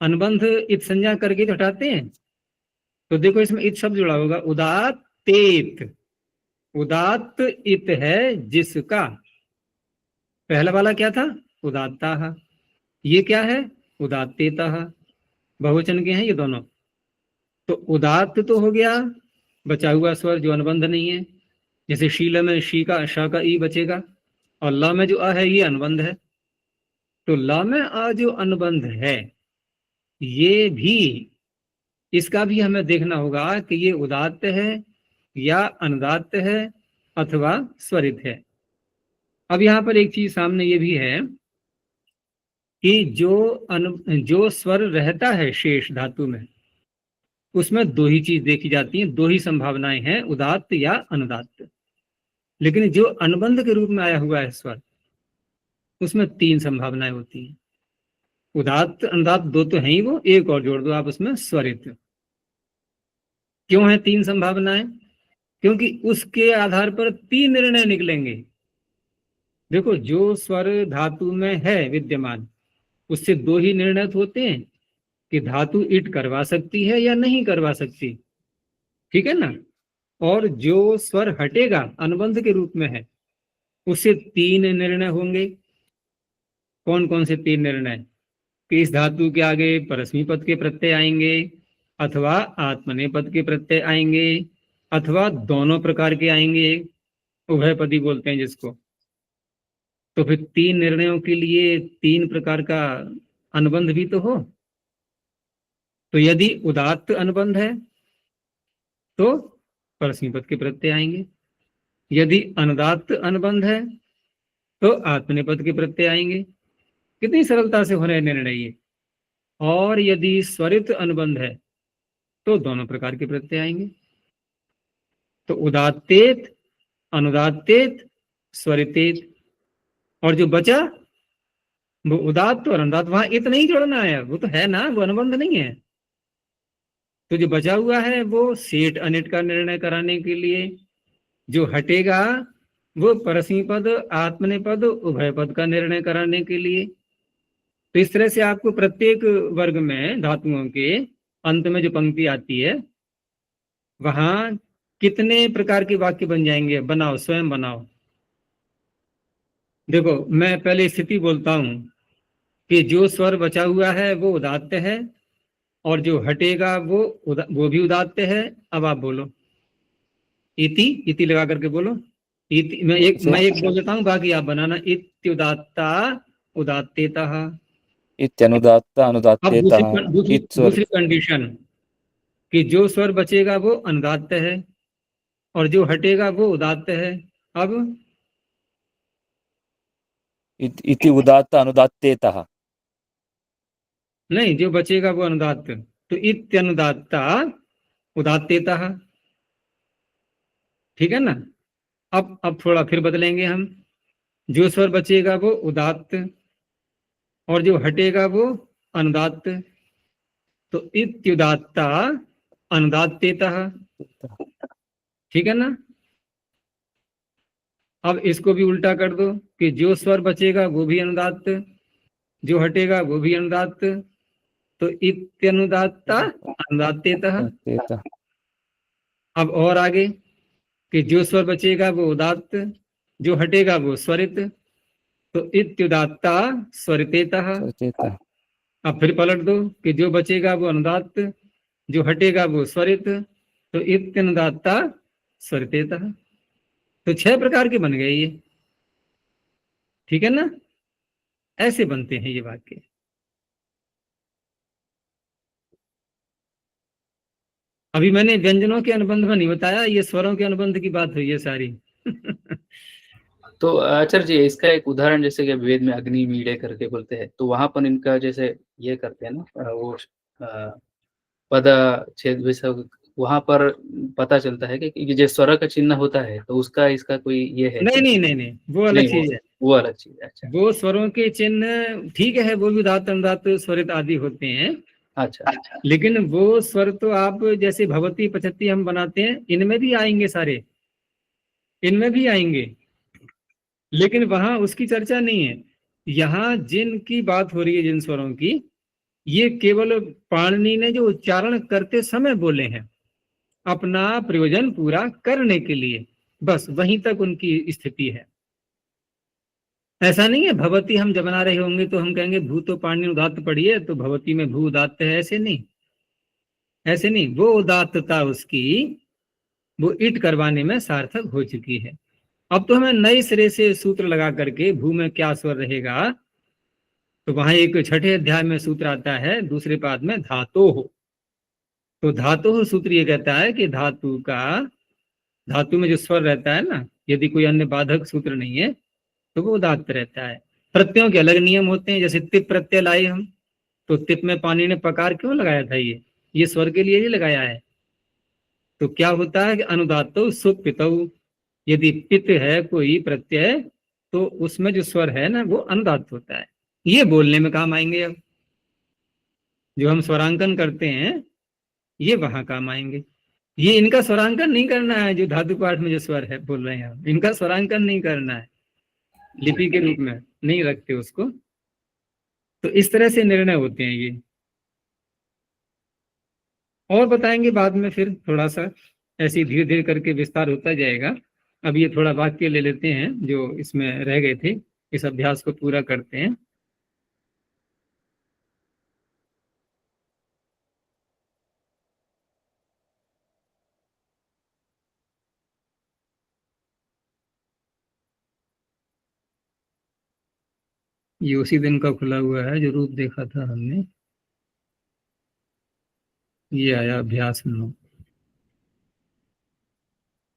[SPEAKER 1] अनुबंध इत संज्ञा करके तो हटाते हैं, तो देखो इसमें इत शब्द जुड़ा होगा, उदात्तेत। उदात्त इत है जिसका, पहला वाला क्या था, उदात्ता। ये क्या है, उदात्तेता। बहुवचन के हैं ये दोनों। तो उदात्त तो हो गया, बचा हुआ स्वर जो अनुबंध नहीं है, जैसे शील में शी का श का ई बचेगा, और ल में जो अ है ये अनुबंध है। तो ल में अ जो अनुबंध है, ये भी, इसका भी हमें देखना होगा कि ये उदात्त है या अनुदात्त है अथवा स्वरित है। अब यहाँ पर एक चीज सामने ये भी है कि जो स्वर रहता है शेष धातु में, उसमें दो ही चीज देखी जाती हैं, दो ही संभावनाएं हैं, उदात्त या अनुदात्त। लेकिन जो अनुबंध के रूप में आया हुआ है स्वर, उसमें तीन संभावनाएं होती हैं। उदात्त अनुदात्त दो तो हैं ही, वो एक और जोड़ दो आप उसमें, स्वरित। क्यों है तीन संभावनाएं? क्योंकि उसके आधार पर तीन निर्णय निकलेंगे। देखो, जो स्वर धातु में है विद्यमान, उससे दो ही निर्णय होते हैं कि धातु इट करवा सकती है या नहीं करवा सकती, ठीक है ना। और जो स्वर हटेगा अनुबंध के रूप में है, उससे तीन निर्णय होंगे। कौन कौन से तीन निर्णय? कि इस धातु के आगे परस्मी पद के प्रत्यय आएंगे, अथवा आत्मनेपद के प्रत्यय आएंगे, अथवा दोनों प्रकार के आएंगे, उभयपदी बोलते हैं जिसको। तो फिर तीन निर्णयों के लिए तीन प्रकार का अनुबंध भी तो हो। तो यदि उदात्त अनुबंध है तो परस्मी पद के प्रत्यय आएंगे, यदि अनुदात्त अनुबंध है तो आत्मनेपद के प्रत्यय आएंगे। कितनी सरलता से हो रहे निर्णय ये। और यदि स्वरित अनुबंध है तो दोनों प्रकार के प्रत्यय आएंगे। तो उदात्तेत, अनुदात्तेत, स्वरितेत, और जो बचा वो उदात्त और अनुदात्त, वहां इत नहीं जोड़ना है, वो तो है ना, वो अनुबंध नहीं है। तो जो बचा हुआ है वो सेठ अनिट का निर्णय कराने के लिए, जो हटेगा वो परस्मी पद, आत्मनेपद, उभय पद का निर्णय कराने के लिए। तो इस तरह से आपको प्रत्येक वर्ग में धातुओं के अंत में जो पंक्ति आती है वहां कितने प्रकार के वाक्य बन जाएंगे, बनाओ, स्वयं बनाओ। देखो मैं पहले स्थिति बोलता हूं कि जो स्वर बचा हुआ है वो उदात्त है, और जो हटेगा वो भी उदात्त है। अब आप बोलो, इति, इति लगा करके बोलो। इति मैं एक बोल देता हूँ, बाकी आप बनाना। इत्युदात्ता उदात्तेतः।
[SPEAKER 3] इत्यनुदात्त
[SPEAKER 1] अब
[SPEAKER 3] अनुदात्तेतः। इत स्वर
[SPEAKER 1] दूसरी कंडीशन कि जो स्वर बचेगा वो अनुदात्त है और जो हटेगा वो उदात्त है। अब
[SPEAKER 3] इति उदात्त अनुदात्तेतः।
[SPEAKER 1] नहीं, जो बचेगा वो अनुदात्त, तो इत्यनुदात्ता उदात्तेतः, ठीक है ना। अब थोड़ा फिर बदलेंगे हम, जो स्वर बचेगा वो उदात्त और जो हटेगा वो अनुदात्त, तो इत्युदात्ता अनुदात्तेतः, ठीक है ना। अब इसको भी उल्टा कर दो कि जो स्वर बचेगा वो भी अनुदात्त, जो हटेगा वो भी अनुदात्त, तो इत्यनुदात्ता अनुदात्तेतः। अब और आगे कि जो स्वर बचेगा वो उदात्त, जो हटेगा वो स्वरित, तो इत्युदात्ता स्वरितेतः। अब फिर पलट दो कि जो बचेगा वो अनुदात्त, जो हटेगा वो स्वरित, तो इत्यनुदात्ता स्वरितेतः। तो 6 प्रकार के बन गए ये, ठीक है ना। ऐसे बनते हैं ये वाक्य। अभी मैंने व्यंजनों के अनुबंध में नहीं बताया, ये स्वरों के अनुबंध की बात हुई है सारी।
[SPEAKER 2] तो आचार्य जी, इसका एक उदाहरण, जैसे कि वेद में अग्नि मीड़े करके बोलते हैं, तो वहां पर इनका जैसे ये करते हैं ना, वो पद छेद वैसा, वहां पर पता चलता है कि जो स्वर का चिन्ह होता है तो उसका इसका कोई ये है?
[SPEAKER 1] नहीं, वो अलग चीज है।
[SPEAKER 2] वो अलग चीज है। अच्छा,
[SPEAKER 1] वो स्वरों के चिन्ह ठीक है, वो भी उदात्त अनुदात्त स्वरित आदि होते हैं।
[SPEAKER 2] अच्छा,
[SPEAKER 1] लेकिन वो स्वर तो आप जैसे भवती पचती हम बनाते हैं, इनमें भी आएंगे, सारे इनमें भी आएंगे, लेकिन वहां उसकी चर्चा नहीं है। यहाँ जिनकी बात हो रही है, जिन स्वरों की, ये केवल पाणिनि ने जो उच्चारण करते समय बोले हैं अपना प्रयोजन पूरा करने के लिए, बस वहीं तक उनकी स्थिति है। ऐसा नहीं है भवती हम जब बना रहे होंगे तो हम कहेंगे भू तो पाणिनि उदात्त पड़ी है तो भवती में भू उदात्त है, ऐसे नहीं, ऐसे नहीं। वो उदात्तता उसकी वो इट करवाने में सार्थक हो चुकी है। अब तो हमें नए सिरे से सूत्र लगा करके भू में क्या स्वर रहेगा, तो वहां एक छठे अध्याय में सूत्र आता है दूसरे पाद में धातो हो। तो धातो हो सूत्र ये कहता है कि धातु में जो स्वर रहता है ना, यदि कोई अन्य बाधक सूत्र नहीं है तो वो उदात्त रहता है। प्रत्ययों के अलग नियम होते हैं, जैसे तिप प्रत्यय लाए हम, तो तिप में पानी ने पकार क्यों लगाया था, ये स्वर के लिए ही लगाया है। तो क्या होता है कि अनुदात्तो सुपितौ, यदि पित है कोई प्रत्यय तो उसमें जो स्वर है ना वो अनुदात्त होता है। ये बोलने में काम आएंगे। अब जो हम स्वरांकन करते हैं ये वहां काम आएंगे। ये इनका स्वरांकन नहीं करना है, जो धातु पाठ में जो स्वर है बोल रहे हैं हम, इनका स्वरांकन नहीं करना है, लिपि के रूप में नहीं रखते उसको। तो इस तरह से निर्णय होते हैं ये, और बताएंगे बाद में, फिर थोड़ा सा ऐसे धीरे धीरे करके विस्तार होता जाएगा। अब ये थोड़ा वाक्य ले लेते हैं जो इसमें रह गए थे, इस अभ्यास को पूरा करते हैं। ये उसी दिन का खुला हुआ है जो रूप देखा था हमने। ये आया अभ्यास में,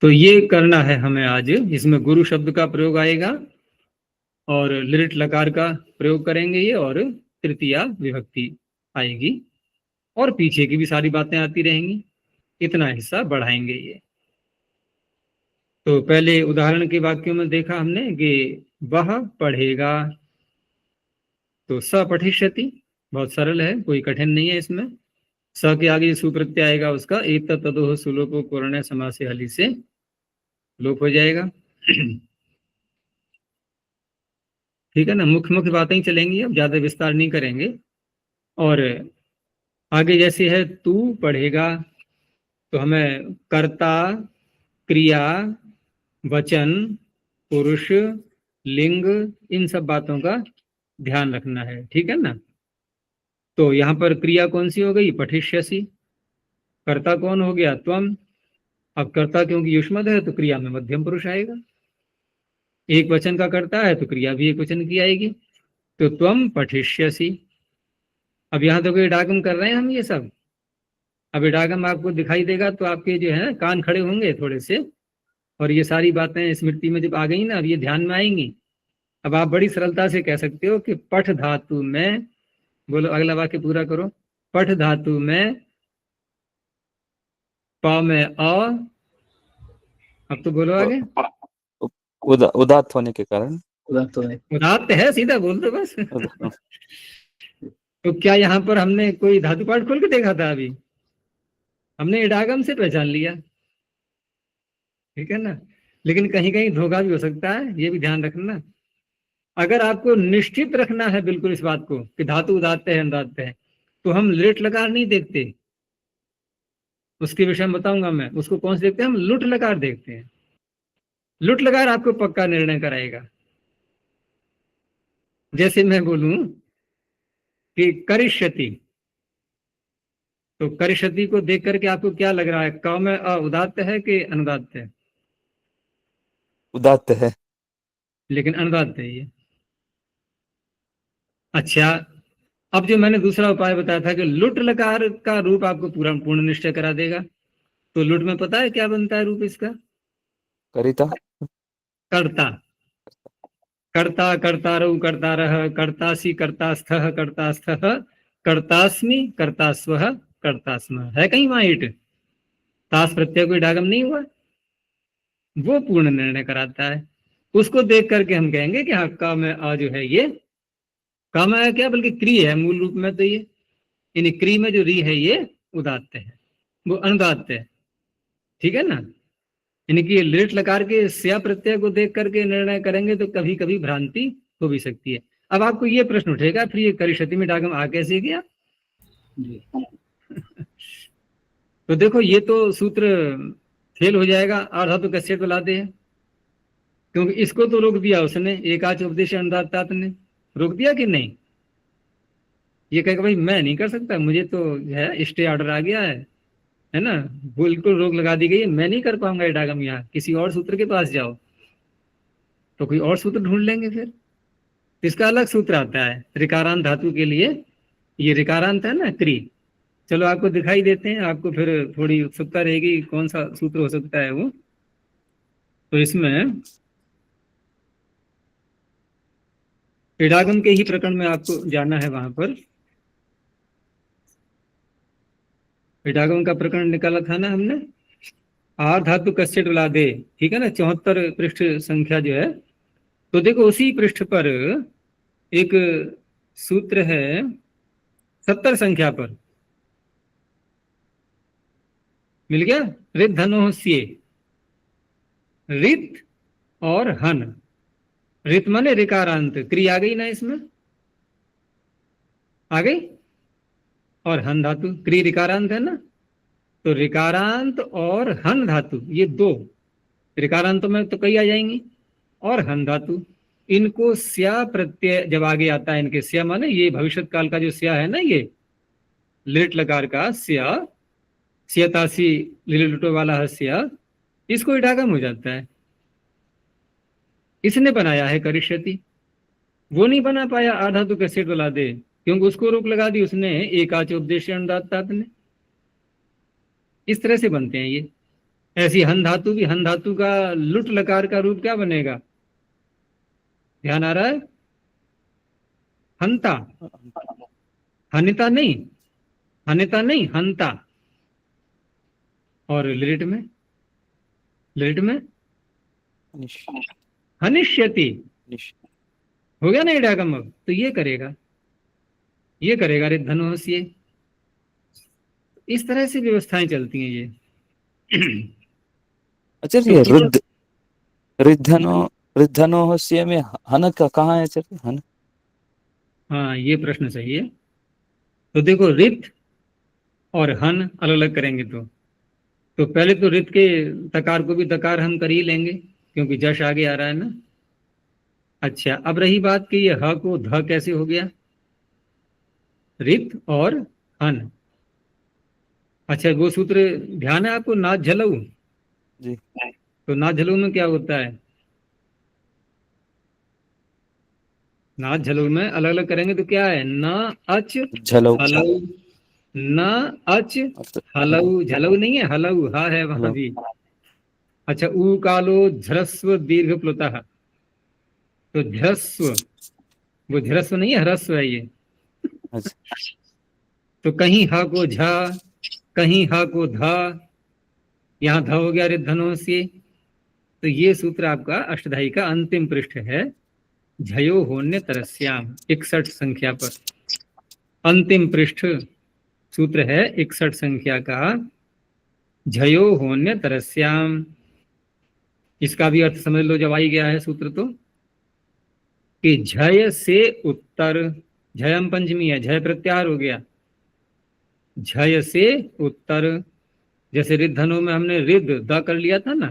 [SPEAKER 1] तो ये करना है हमें आज। इसमें गुरु शब्द का प्रयोग आएगा और लिट लकार का प्रयोग करेंगे ये, और तृतीया विभक्ति आएगी। और पीछे की भी सारी बातें आती रहेंगी, इतना हिस्सा बढ़ाएंगे ये। तो पहले उदाहरण के वाक्यों में देखा हमने कि वह पढ़ेगा, तो स पठिष्यति, बहुत सरल है, कोई कठिन नहीं है इसमें। स के आगे सुप्रत्यय आएगा उसका एक तदोह सुलोपो कोरण्य समासे हली से लोप हो जाएगा। ठीक है ना, मुख्य मुख्य बातें ही चलेंगी, अब ज्यादा विस्तार नहीं करेंगे। और आगे जैसे है तू पढ़ेगा, तो हमें कर्ता, क्रिया, वचन, पुरुष, लिंग, इन सब बातों का ध्यान रखना है। ठीक है ना। तो यहाँ पर क्रिया कौन सी हो गई? पठिष्यसि। कर्ता कौन हो गया? त्वम। अब कर्ता क्योंकि युष्मद है तो क्रिया में मध्यम पुरुष आएगा। एक वचन का कर्ता है तो क्रिया भी एक वचन की आएगी। तो त्वम पठिष्यसि। अब यहाँ तो कोई डागम कर रहे हैं हम ये सब। अब ये डागम आपको दिखाई देगा तो आपके जो है कान खड़े होंगे थोड़े से, और ये सारी बातें स्मृति में जब आ गई ना, अब ये ध्यान में आएंगी। अब आप बड़ी सरलता से कह सकते हो कि पठ धातु में, बोलो अगला वाक्य पूरा करो। पठ धातु में प में अ, अब तो बोलो आगे।
[SPEAKER 3] उदात्त होने के कारण।
[SPEAKER 2] उदात्त होने।
[SPEAKER 1] उदात्त है, सीधा बोल दो बस।
[SPEAKER 3] उदात्त।
[SPEAKER 1] तो क्या यहाँ पर हमने कोई धातु पाठ खोल के देखा था? अभी हमने इडागम से पहचान लिया। ठीक है ना। लेकिन कहीं कहीं धोखा भी हो सकता है, ये भी ध्यान रखना। अगर आपको निश्चित रखना है बिल्कुल इस बात को कि धातु उदात्त है अनुदात्त है, तो हम लिट लकार नहीं देखते। उसके विषय में बताऊंगा मैं। उसको कौन से देखते हैं? हम लुट लकार देखते हैं। लुट लकार आपको पक्का निर्णय कराएगा। जैसे मैं बोलूं कि करिष्यति, तो करिष्यति को देख करके आपको क्या लग रहा है? क में अ उदात्त है कि अनुदात्त है?
[SPEAKER 3] उदात्त है।
[SPEAKER 1] लेकिन अनुदात्त है ये। अच्छा, अब जो मैंने दूसरा उपाय बताया था कि लुट लकार का रूप आपको पूरा पूर्ण निश्चय करा देगा। तो लुट में पता है क्या बनता है रूप इसका?
[SPEAKER 3] करिता।
[SPEAKER 1] कर्ता। कर्ता, कर्तारौ, कर्तारः, कर्तासि, कर्तास्थः, कर्तास्थः, कर्तास्मि, कर्तास्वः, कर्तास्म। है कहीं वहां इट? तास प्रत्यय कोई डागम नहीं हुआ। वो पूर्ण निर्णय कराता है। उसको देख करके हम कहेंगे कि हाँ, का में आ जो है ये, का में आ क्या बल्कि क्री है मूल रूप में। तो ये इन क्री में जो री है ये उदात्त है, वो अनुदात्त है। ठीक है ना। इनकी लिट लकार के स्या प्रत्यय को देख करके निर्णय करेंगे तो कभी कभी भ्रांति हो भी सकती है। अब आपको ये प्रश्न उठेगा, फिर ये करिष्यति में डागम आ कैसे गया?
[SPEAKER 2] जी।
[SPEAKER 1] तो देखो, ये तो सूत्र फेल हो जाएगा। आधा तो कैसे तो लाते हैं, क्योंकि इसको तो रोक दिया उसने, एकाच उपदेश अनुदात्तात ने रोक दिया कि नहीं? ये कहेगा भाई मैं नहीं कर सकता, मुझे तो है स्टे ऑर्डर आ गया है ना, बिल्कुल रोक लगा दी गई है, मैं नहीं कर पाऊंगा ये डागम, यहाँ किसी और सूत्र के पास जाओ। तो कोई और सूत्र ढूंढ लेंगे फिर। इसका अलग सूत्र आता है ऋकारांत धातु के लिए। ये ऋकारांत है ना, क्री। चलो आपको दिखाई देते हैं, आपको फिर थोड़ी उत्सुकता रहेगी कौन सा सूत्र हो सकता है वो। तो इसमें इडागम के ही प्रकरण में आपको जाना है। वहां पर इडागम का प्रकरण निकाला था ना हमने, आर धातु कस्य दे। ठीक है ना, 74 पृष्ठ संख्या जो है। तो देखो उसी पृष्ठ पर एक सूत्र है 70 संख्या पर, मिल गया। रित धनो स्ये, रित और हन। रित माने ऋकारांत, क्रिया आ गई ना इसमें, आ गई। और हन धातु, क्री ऋकारांत है ना, तो ऋकारांत और हन धातु ये दो, ऋकारांत में तो कई आ जाएंगी, और हन धातु, इनको स्या प्रत्यय जब आगे आता है, इनके स्या माने ये भविष्य काल का जो स्या है ना, ये लिट लकार का स्या, स्यतासी लिटो वाला है स्या, इसको इडागम हो जाता है। इसने बनाया है करिष्यति, वो नहीं बना पाया आधा तो कैसे डला दे, क्योंकि उसको रोक लगा दी उसने एकाच उपदेश अनुदात्तात ने। इस तरह से बनते हैं ये। ऐसी हन धातु भी, हन धातु का लुट लकार का रूप क्या बनेगा? ध्यान आ रहा है? हंता, हनिता नहीं, हनिता नहीं, हंता। और लिरिट में, लिरिट में
[SPEAKER 3] निश,
[SPEAKER 1] हनिष्यति,
[SPEAKER 3] निश,
[SPEAKER 1] हो गया ना इडागम। अब तो ये करेगा, ये करेगा रिद्धनुष। ये इस तरह से व्यवस्थाएं चलती हैं ये।
[SPEAKER 3] आचार्य
[SPEAKER 1] तो
[SPEAKER 3] ये
[SPEAKER 1] किसी,
[SPEAKER 3] रिद्धनो रिद्धनोहस्य में हन का कहाँ है आचार्य? हन?
[SPEAKER 1] हाँ ये प्रश्न सही है। तो देखो रित और हन अलग अलग करेंगे तो पहले तो रित के तकार को भी दकार हम कर ही लेंगे, क्योंकि जश आगे आ रहा है ना। अच्छा, अब रही बात कि ये ह को ध कैसे हो गया, रित और हन। अच्छा, वो सूत्र ध्यान है आपको, नाथ झलऊ।
[SPEAKER 3] जी।
[SPEAKER 1] तो नाथ झलऊ में क्या होता है, नाथ झलऊ में अलग अलग करेंगे तो क्या है, न अच
[SPEAKER 3] झलऊ।
[SPEAKER 1] हलऊ, न अच हलऊ, झलऊ नहीं है, हलऊ हा है वहां
[SPEAKER 3] हलो।
[SPEAKER 1] भी। अच्छा, ऊ कालो झ्रस्व दीर्घ प्लुतः, तो झ्रस्व, वो झ्रस्व नहीं है, ह्रस्व है ये।
[SPEAKER 3] अच्छा।
[SPEAKER 1] तो कहीं ह को झ, कहीं ह को ध, यहाँ ध हो गया रिद्धनोस्य। तो ये सूत्र आपका अष्टधाई का अंतिम पृष्ठ है, झयो होन्य तरस्याम, 61 संख्या पर अंतिम पृष्ठ सूत्र है, 61 संख्या का, झयो होन्य तरस्याम। इसका भी अर्थ समझ लो जब आई गया है सूत्र तो, कि झय से उत्तर, झयम पंचमी है, झय प्रत्याहार हो गया, झय से उत्तर। जैसे रिद्धनो में हमने रिद द कर लिया था ना,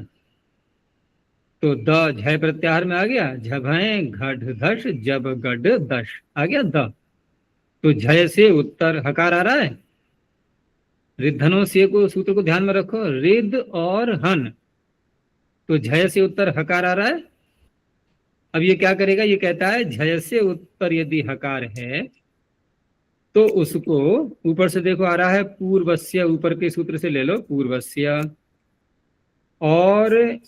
[SPEAKER 1] तो द झय प्रत्याहार में आ गया, झभय घट धश जब गड दश आ गया द। तो झय से उत्तर हकार आ रहा है। रिद्धनो से को सूत्र को ध्यान में रखो, रिद और हन, तो झय से उत्तर हकार आ रहा है। अब ये क्या करेगा, ये कहता है झय से उत्तर यदि हकार है तो उसको, ऊपर से देखो आ रहा है पूर्वस्य, ऊपर के सूत्र से ले लो पूर्वस्य, और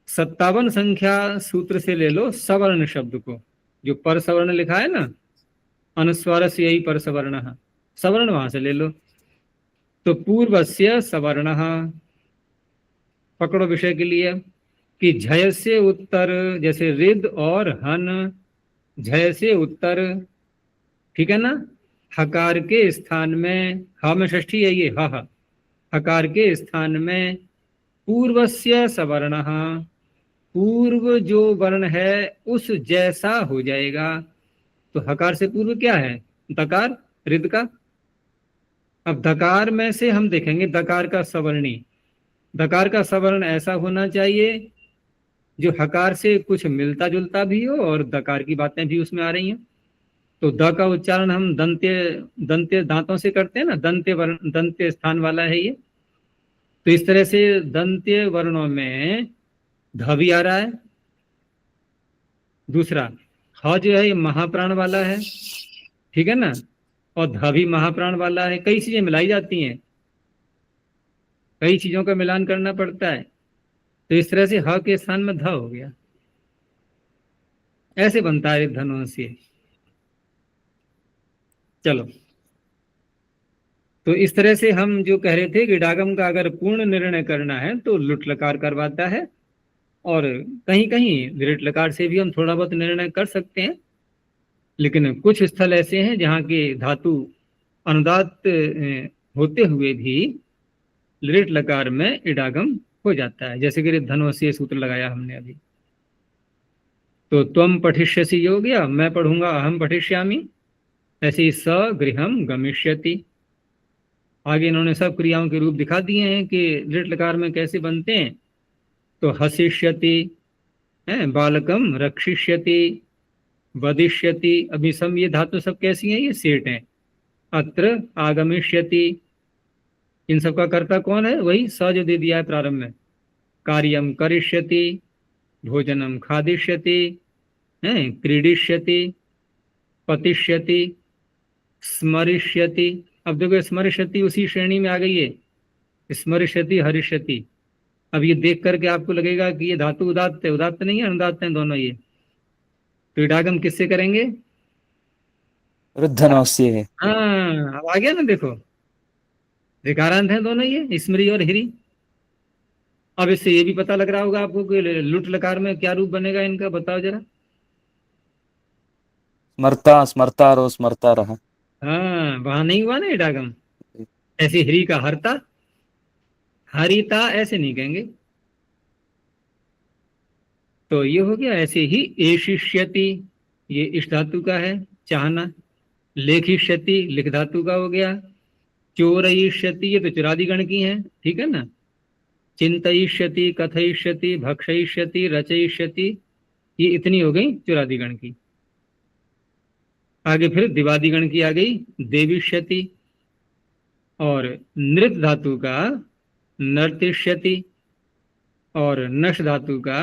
[SPEAKER 1] 57 संख्या सूत्र से ले लो सवर्ण शब्द को, जो पर सवर्ण लिखा है ना, अनुस्वार से यही पर सवर्ण, सवर्ण वहां से ले लो। तो पूर्वस्य सवर्ण, पकड़ो विषय के लिए, कि झय से उत्तर, जैसे रिद और हन, झय से उत्तर, ठीक है ना, हकार के स्थान में, हा में षष्ठी है ये, हा, हकार के स्थान में पूर्वस्य सवर्ण, पूर्व जो वर्ण है उस जैसा हो जाएगा। तो हकार से पूर्व क्या है, दकार, रिद का। अब दकार में से हम देखेंगे दकार का सवर्णी, दकार का सवर्ण ऐसा होना चाहिए जो हकार से कुछ मिलता जुलता भी हो और दकार की बातें भी उसमें आ रही हैं। तो द का उच्चारण हम दंत्य, दंत्य दांतों से करते हैं ना, दंत्य वर्ण, दंत्य स्थान वाला है ये। तो इस तरह से दंत्य वर्णों में ध भी आ रहा है। दूसरा, ह जो है ये महाप्राण वाला है, ठीक है ना, और ध भी महाप्राण वाला है। कई चीजें मिलाई जाती हैं, कई चीजों का मिलान करना पड़ता है। तो इस तरह से ह के स्थान में ध हो गया, ऐसे बनता है धनुष। चलो, तो इस तरह से हम जो कह रहे थे कि डागम का अगर पूर्ण निर्णय करना है तो लुट लकार करवाता है, और कहीं कहीं विरट लकार से भी हम थोड़ा बहुत निर्णय कर सकते हैं। लेकिन कुछ स्थल ऐसे हैं जहाँ के धातु अनुदात होते हुए भी लिट लकार में इडागम हो जाता है, जैसे कि धनुष सूत्र लगाया हमने अभी। तो त्वम पठिष्यसि हो गया, मैं पढ़ूंगा, अहम पठिष्यामि, ऐसे ही स गृहम गमिष्यति। आगे इन्होंने सब क्रियाओं के रूप दिखा दिए हैं कि लिट लकार में कैसे बनते हैं। तो हसिष्यति है, बालकम रक्षिष्यति, वदिष्यति, अभी सब ये धातु सब कैसी हैं, ये सेठ हैं। अत्र आगमिष्यति, इन सब का कर्ता कौन है, वही स जो दे दिया है प्रारंभ में। कार्यम करिष्यति, भोजनम खादिष्यति, है, क्रीडिष्यति, पतिष्यति, स्मरिष्यति। अब देखो स्मरिष्यति उसी श्रेणी में आ गई है, स्मरिष्यति हरिष्यति। अब ये देख करके आपको लगेगा कि ये धातु उदात्त है, उदात्त नहीं है, अनुदात्त है दोनों ये। तो इडागम किससे करेंगे,
[SPEAKER 3] वृद्धनोस्य है।
[SPEAKER 1] हाँ अब आ गया ना देखो, ऋकारांत है दोनों ये, स्मृति और हिरी। अब इससे ये भी पता लग रहा होगा आपको कि लुट लकार में क्या रूप बनेगा इनका, बताओ जरा।
[SPEAKER 3] स्मर्ता स्मर्तारो स्मर्ता रहा।
[SPEAKER 1] हाँ, वहां नहीं हुआ ना इडागम। ऐसे हिरी का हरता, हरिता ऐसे नहीं कहेंगे। तो ये हो गया। ऐसे ही एशिष्यति, ये इष्ट धातु का है, चाहना। लेखिष्यति लिख धातु का हो गया। चोरयिष्यति ये तो चुरादिगण की है, ठीक है ना। चिंतयिष्यति, कथयिष्यति, भक्षयिष्यति, रचयिष्यति, ये इतनी हो गई चुरादिगण की। आगे फिर दिवादिगण की आ गई, देविष्यति। और नृत धातु का नर्तिष्यति, और नश धातु का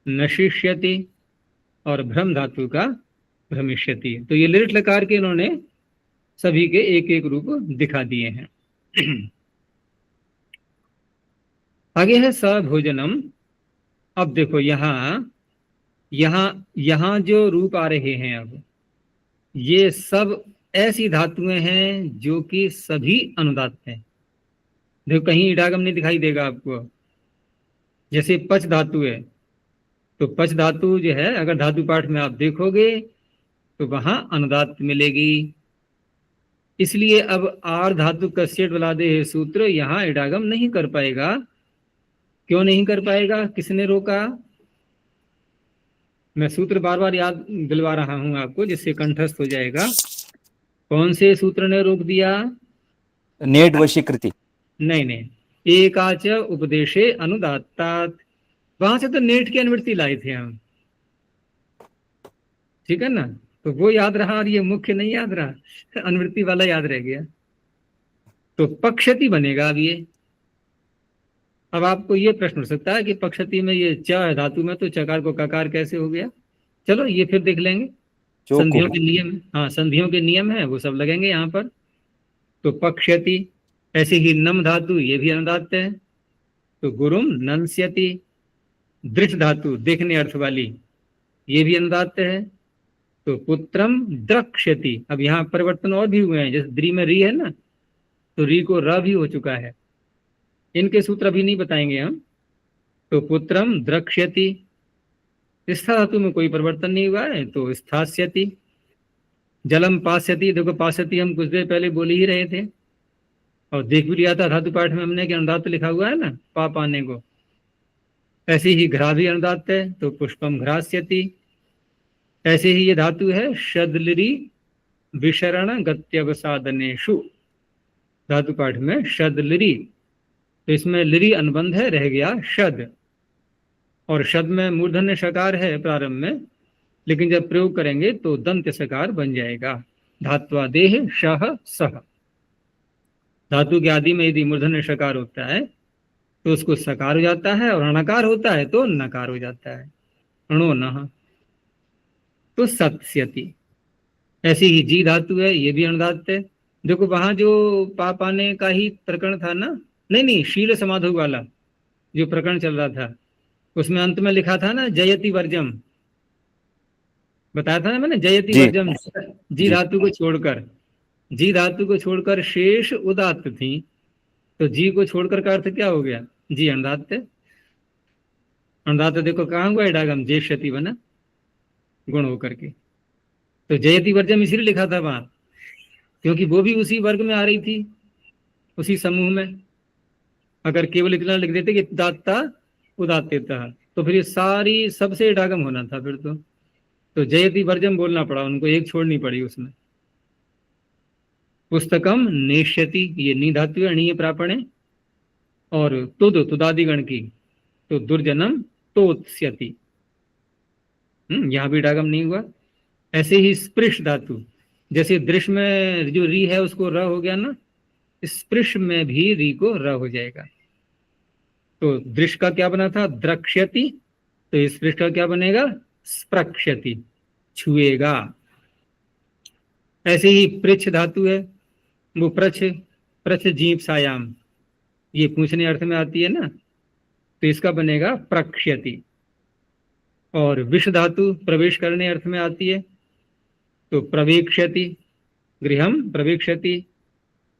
[SPEAKER 1] नशिष्यति, और भ्रम धातु का भ्रमिष्यति। तो ये लिट लकार के इन्होंने सभी के एक एक रूप दिखा दिए हैं। आगे है सभोजनम। अब देखो यहां यहां जो रूप आ रहे हैं, अब ये सब ऐसी धातुएं हैं जो कि सभी अनुदात्त हैं। देखो कहीं इडागम नहीं दिखाई देगा आपको। जैसे पच धातु है, तो पच धातु जो है अगर धातु पाठ में आप देखोगे तो वहां अनुदात्त मिलेगी। इसलिए अब आर धातु कस्यट बलादे है सूत्र यहां इडागम नहीं कर पाएगा। क्यों नहीं कर पाएगा, किसने रोका? मैं सूत्र बार बार याद दिलवा रहा हूं आपको जिससे कंठस्थ हो जाएगा। कौन से सूत्र ने रोक दिया?
[SPEAKER 3] नेड वशीकृति।
[SPEAKER 1] नहीं, एकाच उपदेशे अनुदात्तात्, वहां से तो नेट की अनुवृत्ति लाए थे हम, ठीक है ना। तो वो याद रहा और ये मुख्य नहीं याद रहा, अनुवृत्ति वाला याद रह गया। तो पक्षति बनेगा अब ये। अब आपको ये प्रश्न हो सकता है कि पक्षति में ये च है धातु में, तो चकार को ककार कैसे हो गया? चलो ये फिर देख लेंगे, संधियों के नियम। हाँ, संधियों के नियम है वो सब लगेंगे यहाँ पर। तो पक्षति। ऐसे ही नम धातु ये भी अनुदात्त है, तो गुरुम नंस्यति। दृष्ट धातु देखने अर्थ वाली ये भी अनुदात्त है, तो पुत्रम द्रक्ष्यति। अब यहाँ परिवर्तन और भी हुए हैं, जैसे द्री में री है ना, तो री को र भी हो चुका है। इनके सूत्र अभी नहीं बताएंगे हम। तो पुत्रम द्रक्ष्यति। स्था धातु में कोई परिवर्तन नहीं हुआ है, तो स्थास्यति। जलम पास्यति, देखो पास्यति हम कुछ देर पहले बोल ही रहे थे और देख भी लिया था धातु पाठ में हमने कि अनुदात्त लिखा हुआ है ना, पा पाने को। ऐसे ही घ्रा भी अनुदात्त है, तो पुष्पम घ्रास्यति। ऐसे ही ये धातु है शदलिरी विशरण गत्यवसादनेषु, धातु पाठ में शदलिरी, तो इसमें लिरी अनुबंध है, रह गया शद। और शद में मूर्धन्य शकार है प्रारंभ में, लेकिन जब प्रयोग करेंगे तो दंत सकार बन जाएगा। धात्वादेह शह सह। धातु के आदि में यदि मूर्धन्य शकार होता है तो उसको सकार हो जाता है, और अणकार होता है तो नकार हो जाता है, अणो नः। तो सत्स्यति। ऐसी ही जी धातु है, ये भी अनुदात्त है। देखो वहां जो पाने का ही प्रकरण था ना, नहीं शील समाधु वाला जो प्रकरण चल रहा था, उसमें अंत में लिखा था ना जयति वर्जम, बताया था ना मैंने, जयति वर्जम। जी धातु को छोड़कर, जी धातु को छोड़कर शेष उदात्त थी, तो जी को छोड़कर का अर्थ क्या हो गया? जी अनुदात्त है। अनुदात्त देखो कहाँ हुआ इडागम, जेष्यति बना गुण होकर के। तो जयति वर्जम इसलिए लिखा था वहां क्योंकि वो भी उसी वर्ग में आ रही थी, उसी समूह में। अगर केवल इतना लिख देते कि दाता उदात्तता, तो फिर ये सारी सबसे इडागम होना था फिर तो जयति वर्जम बोलना पड़ा उनको, एक छोड़नी पड़ी उसमें। पुस्तकम नेष्यति, ये नी धातु है, णीय प्रापण है। और तुदादिगण की, तो दुर्जनम तोत्स्यति, यहां भी इडागम नहीं हुआ। ऐसे ही स्पृश धातु, जैसे दृश्य में जो री है उसको र हो गया ना, स्पृश में भी री को र हो जाएगा। तो दृश्य का क्या बना था? द्रक्ष्यति, तो स्पृश का क्या बनेगा? स्प्रक्ष्यति, छुएगा। ऐसे ही पृच्छ धातु है, वो प्रच्छ जीप सायाम, ये पूछने अर्थ में आती है ना, तो इसका बनेगा प्रक्ष्यति। और विष धातु प्रवेश करने अर्थ में आती है, तो प्रवेक्ष्यति, गृहम प्रवेक्ष्यति।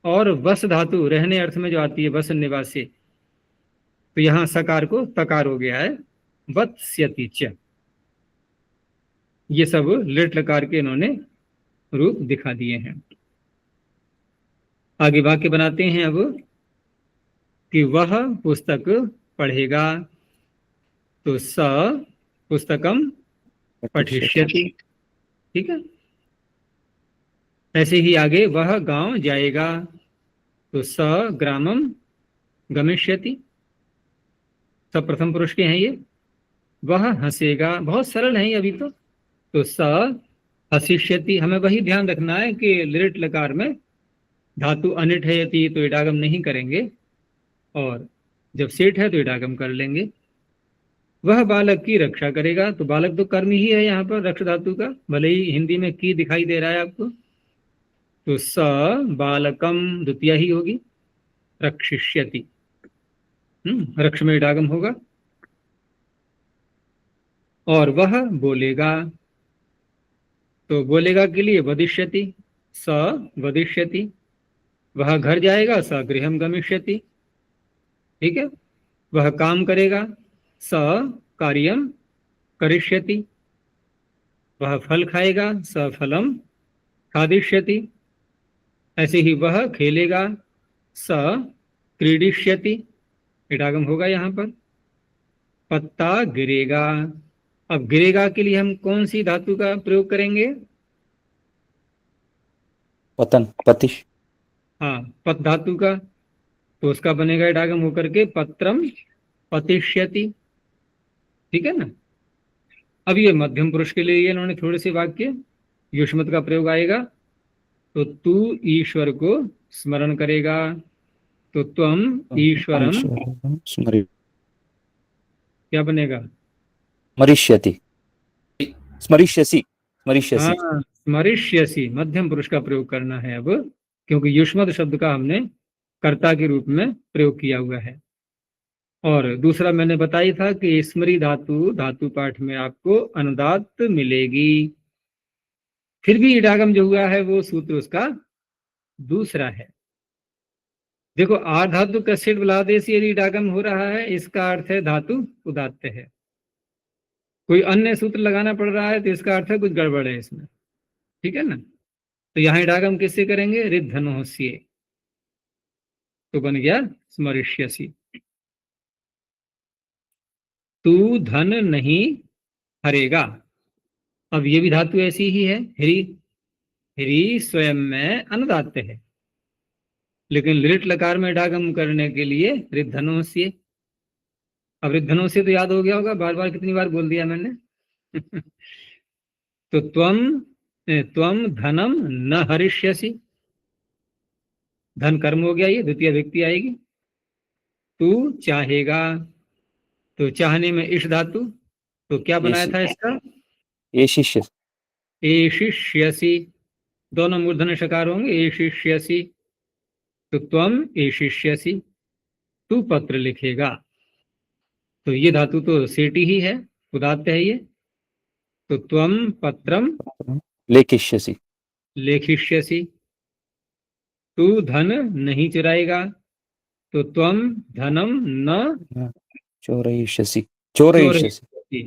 [SPEAKER 1] और वस धातु रहने अर्थ में जो आती है, वस निवासी, तो यहाँ सकार को तकार हो गया है, वत्स्यति च। ये सब लिट लकार के इन्होंने रूप दिखा दिए हैं। आगे वाक्य बनाते हैं अब कि वह पुस्तक पढ़ेगा, तो स पुस्तकम पठिष्यति। ठीक है। ऐसे ही आगे वह गांव जाएगा, तो स ग्रामम गमिष्यति। सब प्रथम पुरुष के हैं ये। वह हंसेगा, बहुत सरल है अभी तो स हसिष्यति। हमें वही ध्यान रखना है कि लिट लकार में धातु अनिट है यति तो इडागम नहीं करेंगे, और जब सेठ है तो इडागम कर लेंगे। वह बालक की रक्षा करेगा, तो बालक तो कर्म ही है यहाँ पर रक्ष धातु का, भले ही हिंदी में की दिखाई दे रहा है आपको। तो स बालकम द्वितीय ही होगी, रक्षिष्यति। रक्ष में इडागम होगा। और वह बोलेगा, तो बोलेगा के लिए वदिष्यति, स वदिष्यति। वह घर जाएगा, स गृहम गमिष्यति। ठीक है। वह काम करेगा, स कार्यम करिष्यति। वह फल खाएगा, स फलम खादिष्यति। ऐसे ही वह खेलेगा, स क्रीडिष्यति। इडागम होगा यहाँ पर। पत्ता गिरेगा, अब गिरेगा के लिए हम कौन सी धातु का प्रयोग करेंगे?
[SPEAKER 3] पतन, पतिश।
[SPEAKER 1] हाँ, पत धातु का, तो उसका बनेगा इडागम होकर के पत्रम पतिष्यति। ठीक है ना। अब ये मध्यम पुरुष के लिए इन्होंने थोड़े से वाक्य युष्मत का प्रयोग आएगा, तो तू ईश्वर को स्मरण करेगा, तो त्वम ईश्वरम क्या बनेगा?
[SPEAKER 3] स्मरिष्यति, स्मरिष्यसि, स्मरिष्यसि।
[SPEAKER 1] हाँ, स्मरिष्यसि मध्यम पुरुष का प्रयोग करना है अब, क्योंकि युष्मत शब्द का हमने कर्ता के रूप में प्रयोग किया हुआ है। और दूसरा मैंने बताई था कि स्मरी धातु धातु पाठ में आपको अनुदात मिलेगी। फिर भी इडागम जो हुआ है वो सूत्र उसका दूसरा है। देखो, आर धातु कस्यट बलादेशी यदि इडागम हो रहा है, इसका अर्थ है धातु उदात्त है। कोई अन्य सूत्र लगाना पड़ रहा है तो इसका अर्थ है कुछ गड़बड़ है इसमें। ठीक है ना। तो यहाँ इडागम किससे करेंगे? रिद्धनोस्य, तो बन गया स्मरिष्यसि। तू धन नहीं हरेगा, अब ये भी धातु ऐसी ही है, ह्री। ह्री स्वयं में अनुदात्त है, लेकिन लिट लकार में इडागम करने के लिए रिद्धनोस्य। अब रिद्धनोस्य तो याद हो गया होगा, बार बार कितनी बार बोल दिया मैंने। तो त्वम धनम न हरिष्यसि, धन कर्म हो गया, ये द्वितीय व्यक्ति आएगी। तू चाहेगा, तो चाहने में इश धातु, तो क्या बनाया था इसका?
[SPEAKER 3] एशिष्य,
[SPEAKER 1] एशिष्यसि, दोनों मूर्धन्य शकार होंगे, एशिष्यसि। तो त्वम एशिष्यसि, तू पत्र लिखेगा, तो ये धातु तो सेटी ही है, उदात्त है ये। तो त्वम पत्रम
[SPEAKER 3] लेखिष्यसि,
[SPEAKER 1] लेखिष्यसि। तू धन नहीं चुराएगा, तो त्वम धनम न
[SPEAKER 3] चोरयिष्यसि, चोरयिष्यसि।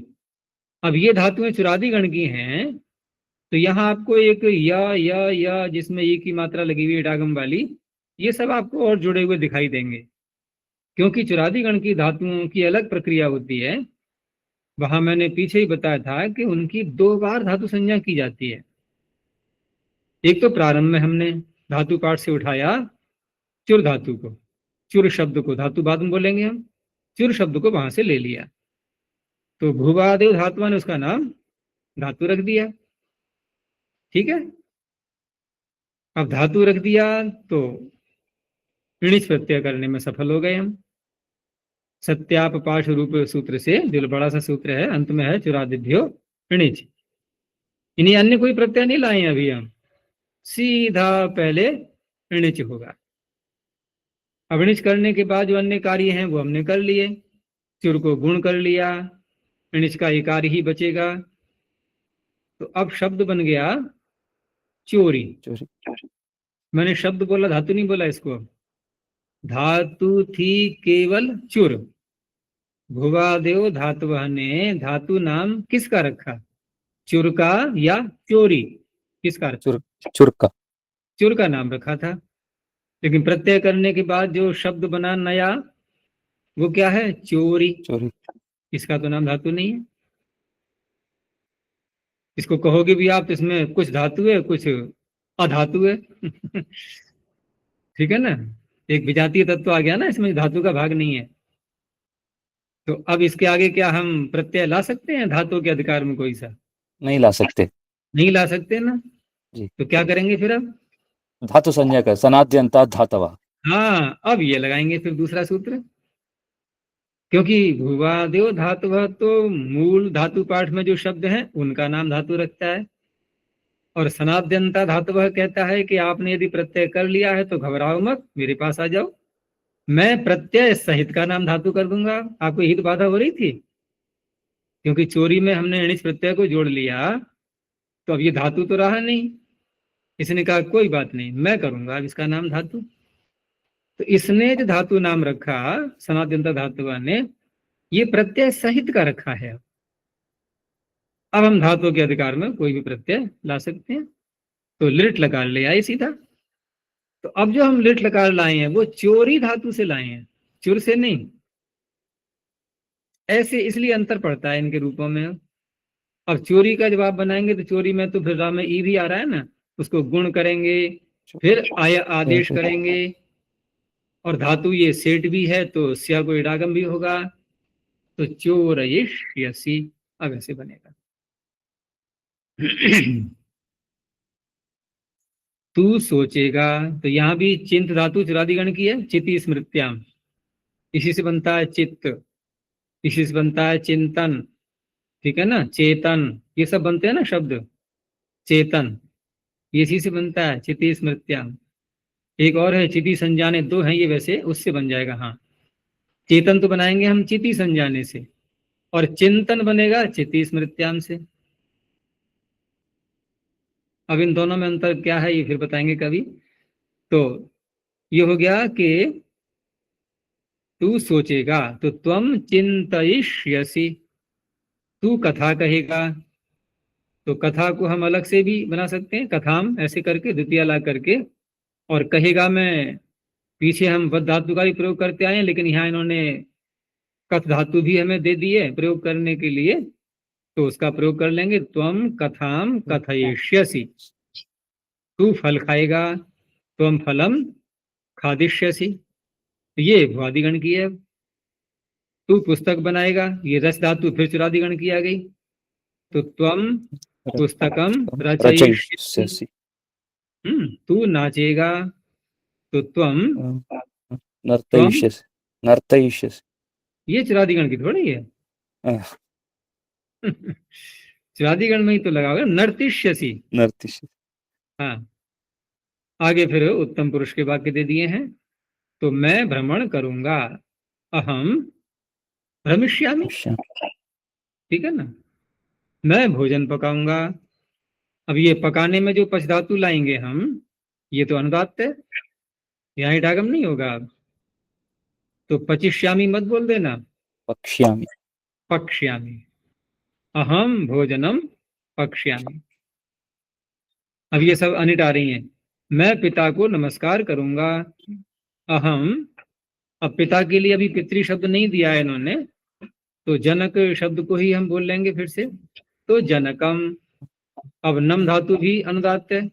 [SPEAKER 1] अब ये धातुएं चुरादी गण की हैं, तो यहाँ आपको एक या जिसमें ये की मात्रा लगी हुई इडागम वाली, ये सब आपको और जुड़े हुए दिखाई देंगे, क्योंकि चुरादी गण की धातुओं की अलग प्रक्रिया होती है। वहां मैंने पीछे ही बताया था कि उनकी 2 बार धातु संज्ञा की जाती है। एक तो प्रारंभ में हमने धातु पाठ से उठाया चुर धातु को, चुर शब्द को, धातु बाद में बोलेंगे हम, चुर शब्द को वहां से ले लिया, तो भूवादेव धातुआ ने उसका नाम धातु रख दिया। ठीक है। अब धातु रख दिया तो ऋणिच प्रत्यय करने में सफल हो गए हम। सत्यापपाश रूप सूत्र से, जो बड़ा सा सूत्र है, अंत में है चुरादिभ्यो ऋणिच। इन्हीं अन्य कोई प्रत्यय नहीं लाए अभी हम, सीधा पहले ऋणिच होगा। अब ऋणिच करने के बाद जो अन्य कार्य हैं वो हमने कर लिए। चुर को गुण कर लिया, ऋणिच का इकार ही बचेगा, तो अब शब्द बन गया चोरी। मैंने शब्द बोला, धातु नहीं बोला इसको। धातु थी केवल चुर, भुवादेव धातुवः ने धातु नाम किसका रखा? चुर का या चोरी, किसका रखा?
[SPEAKER 3] चुर चुर का
[SPEAKER 1] चुर का नाम रखा था। लेकिन प्रत्यय करने के बाद जो शब्द बना नया, वो क्या है? चोरी।
[SPEAKER 3] चोरी
[SPEAKER 1] इसका तो नाम धातु नहीं है। इसको कहोगे भी आप तो इसमें कुछ धातु है, कुछ अधातु है। ठीक है ना, एक विजातीय तत्व आ गया ना इसमें, धातु का भाग नहीं है। तो अब इसके आगे क्या हम प्रत्यय ला सकते हैं धातु के अधिकार में? कोई सा
[SPEAKER 3] नहीं ला सकते
[SPEAKER 1] नहीं ला सकते ना।
[SPEAKER 3] जी।
[SPEAKER 1] तो क्या करेंगे फिर अब?
[SPEAKER 3] धातु संज्ञा का सनाद्यंता धातवा।
[SPEAKER 1] हाँ, अब ये लगाएंगे फिर दूसरा सूत्र, क्योंकि भुवादेव धातु तो मूल धातु पाठ में जो शब्द हैं उनका नाम धातु रखता है, और सनाद्यंता धातु कहता है कि आपने यदि प्रत्यय कर लिया है तो घबराओ मत, मेरे पास आ जाओ, मैं प्रत्यय सहित का नाम धातु कर दूंगा। आपको हित बाधा हो रही थी, क्योंकि चोरी में हमने णिच प्रत्यय को जोड़ लिया, तो अब ये धातु तो रहा नहीं। इसने कहा कोई बात नहीं, मैं करूंगा अब इसका नाम धातु। तो इसने जो धातु नाम रखा सनाद्यंता धातु ने, ये प्रत्यय सहित का रखा है। अब हम धातु के अधिकार में कोई भी प्रत्यय ला सकते हैं। तो लिट लकार ले आए सीधा। तो अब जो हम लिट लकार लाए हैं वो चोरी धातु से लाए हैं, चुर से नहीं। ऐसे इसलिए अंतर पड़ता है इनके रूपों में। अब चोरी का जब आप बनाएंगे तो चोरी में तो फिर राम में ई भी आ रहा है ना, उसको गुण करेंगे, फिर आया आदेश करेंगे, और धातु ये सेठ भी है तो स्या को इडागम भी होगा। तो चोरयिष्यसि अब ऐसे बनेगा। तू सोचेगा, तो यहां भी चिंत धातु चुरादिगण की है, चिति स्मृत्याम, इसी से बनता है चित्त, इसी से बनता है चिंतन, ठीक है ना, चेतन, ये सब बनते हैं ना शब्द, चेतन, ये इसी से बनता है, चिति स्मृत्याम। एक और है चिति संजाने, दो हैं ये वैसे, उससे बन जाएगा। हाँ, चेतन तो बनाएंगे हम चिति संजाने से, और चिंतन बनेगा चिति स्मृत्याम से। अब इन दोनों में अंतर क्या है ये फिर बताएंगे कभी। तो ये हो गया कि तू सोचेगा, तो त्वम चिंतयिष्यसि, तू कथा कहेगा। तो कथा को हम अलग से भी बना सकते हैं, कथाम ऐसे करके द्वितीय ला करके, और कहेगा में पीछे हम वद धातु का भी प्रयोग करते आए हैं, लेकिन यहाँ इन्होंने कथ धातु भी हमें दे दी है प्रयोग करने के लिए, तो उसका प्रयोग कर लेंगे। त्वम कथाम कथयिष्यसि, तू फल खाएगा, त्वम फलम खादिष्यसि, ये भुवादिगण की है। तू पुस्तक बनाएगा, ये रस धातु फिर चुरादिगण की आ गई। तो त्वम पुस्तकम रचयिष्यसि। तू नाचेगा, तो त्वम
[SPEAKER 3] नर्तयिष्यसि। नर्तयिष्यसि
[SPEAKER 1] ये चुरादिगण की थोड़ी है। चुरादिगण में ही तो लगा होगा, नर्तिष्यसि।
[SPEAKER 3] नर्तिष्यसि।
[SPEAKER 1] हाँ, आगे फिर उत्तम पुरुष के वाक्य दे दिए हैं। तो मैं भ्रमण करूंगा, अहम भ्रमिष्यामि, ठीक है ना, मैं भोजन पकाऊंगा। अब ये पकाने में जो पच धातु लाएंगे हम, ये तो अनुदात्त है, यहाँ इडागम नहीं होगा। अब तो पचिष्यामी मत बोल देना,
[SPEAKER 3] पक्ष्यामि।
[SPEAKER 1] पक्ष्यामी, अहम भोजनम पक्ष्यामी। अब ये सब अनिट आ रही हैं। मैं पिता को नमस्कार करूंगा, अहम, अब पिता के लिए अभी पितृ शब्द नहीं दिया है इन्होंने, तो जनक शब्द को ही हम बोल लेंगे फिर से, तो जनकम। अब नम धातु भी अनुदात्त है,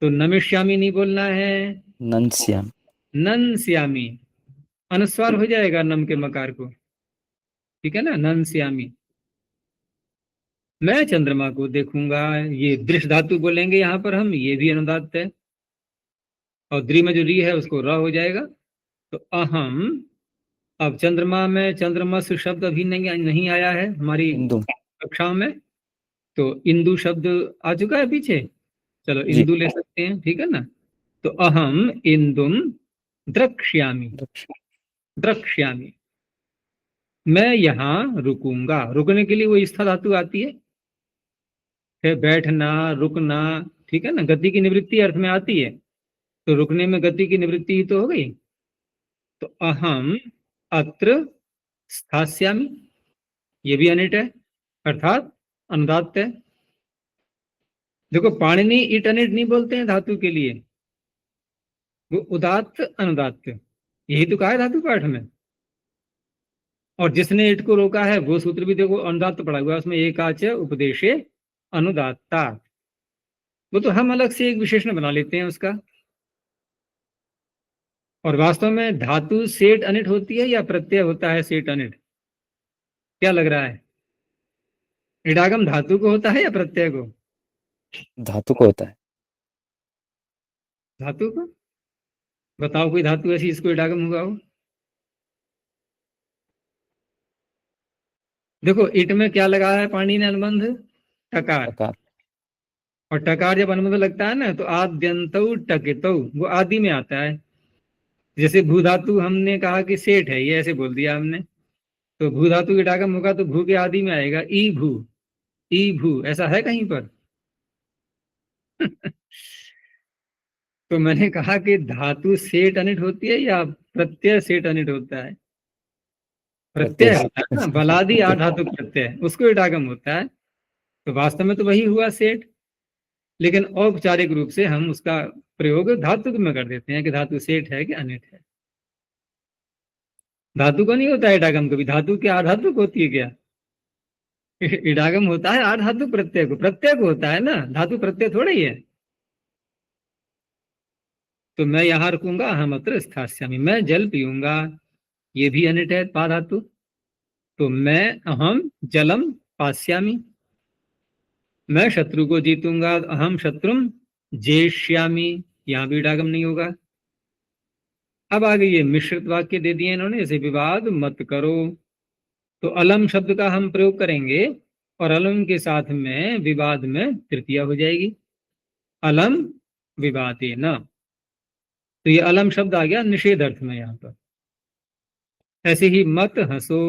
[SPEAKER 1] तो नमिष्यामी नहीं बोलना है,
[SPEAKER 3] नंस्यामि।
[SPEAKER 1] नंस्यामी, अनुस्वार हो जाएगा नम के मकार को, ठीक है ना, नंस्यामी। मैं चंद्रमा को देखूंगा, ये दृश्य धातु बोलेंगे यहाँ पर हम, ये भी अनुदात्त है, और द्रि में जो री है उसको र हो जाएगा। तो अहम, अब चंद्रमा में चंद्रमस शब्द अभी नहीं आया है हमारी
[SPEAKER 3] इंदु।
[SPEAKER 1] कक्षाओं में, तो इंदु शब्द आ चुका है पीछे, चलो
[SPEAKER 3] जी।
[SPEAKER 1] इंदु ले सकते हैं, ठीक है ना। तो अहम इंदुम द्रक्ष्यामि, द्रक्ष्यामि, मैं यहाँ रुकूंगा। रुकने के लिए वो स्था धातु आती है, फिर बैठना, रुकना, ठीक है ना, गति की निवृत्ति अर्थ में आती है, तो रुकने में गति की निवृत्ति ही तो हो गई। तो अहम अत्र स्थास्यामि, ये भी अनिट है, अर्थात अनुदात्त है। देखो पाणिनि इट अनिट नहीं बोलते हैं धातु के लिए, वो उदात्त अनुदात्त, यही तो कहा है धातु पाठ में। और जिसने इट को रोका है वो सूत्र भी देखो अनुदात्त पड़ा हुआ है उसमें, एकाच उपदेशे अनुदात्ता। वो तो हम अलग से एक विशेषण बना लेते हैं उसका। और वास्तव में धातु सेठ अनिट होती है या प्रत्यय होता है सेठ अनिट, क्या लग रहा है? इडागम धातु को होता है या प्रत्यय को?
[SPEAKER 3] धातु को होता है।
[SPEAKER 1] धातु को। बताओ कोई धातु ऐसी इसको इडागम हुआ हो? देखो इट में क्या लगा है पाणिनि ने अनुबंध? टकार।
[SPEAKER 3] टकार।
[SPEAKER 1] और टकार जब अनुबंध लगता है ना तो आद्यंतौ टकितौ, वो आदि में आता है। जैसे भू धातु हमने कहा कि सेठ है, ये ऐसे बोल दिया हमने, तो भू धातु इडागम होगा तो भू के आदि में आएगा, ई भू, ऐसा है कहीं पर? तो मैंने कहा कि धातु सेठ अनिट होती है या प्रत्यय सेठ अनिट होता है? प्रत्यय होता है ना, बलादि आ धातु प्रत्यय, उसको इडागम होता है। तो वास्तव में तो वही हुआ सेठ, लेकिन औपचारिक रूप से हम उसका प्रयोग धातु में कर देते हैं कि धातु सेठ है कि अनिट है। धातु को नहीं होता है इडागम कभी, धातु के आधातु को होती है क्या? इडागम होता है आधातु प्रत्यय को, प्रत्यय को होता है ना, धातु प्रत्यय थोड़ा ही है। तो मैं यहां रुकूंगा, अहम अत्र स्थास्यामि, मैं जल पीऊंगा, ये भी अनिट है पा धातु। तो मैं अहम जलम पास्यामि, मैं शत्रु को जीतूंगा, अहम शत्रुम जेष्यामि, यहां भी इडागम नहीं होगा। अब आगे ये मिश्रित वाक्य दे दिए इन्होंने, जैसे विवाद मत करो, तो अलम शब्द का हम प्रयोग करेंगे और अलम के साथ में विवाद में तृतीया हो जाएगी, अलम विवादेन। तो ये अलम शब्द आ गया निषेध अर्थ में यहां पर। ऐसे ही मत हंसो,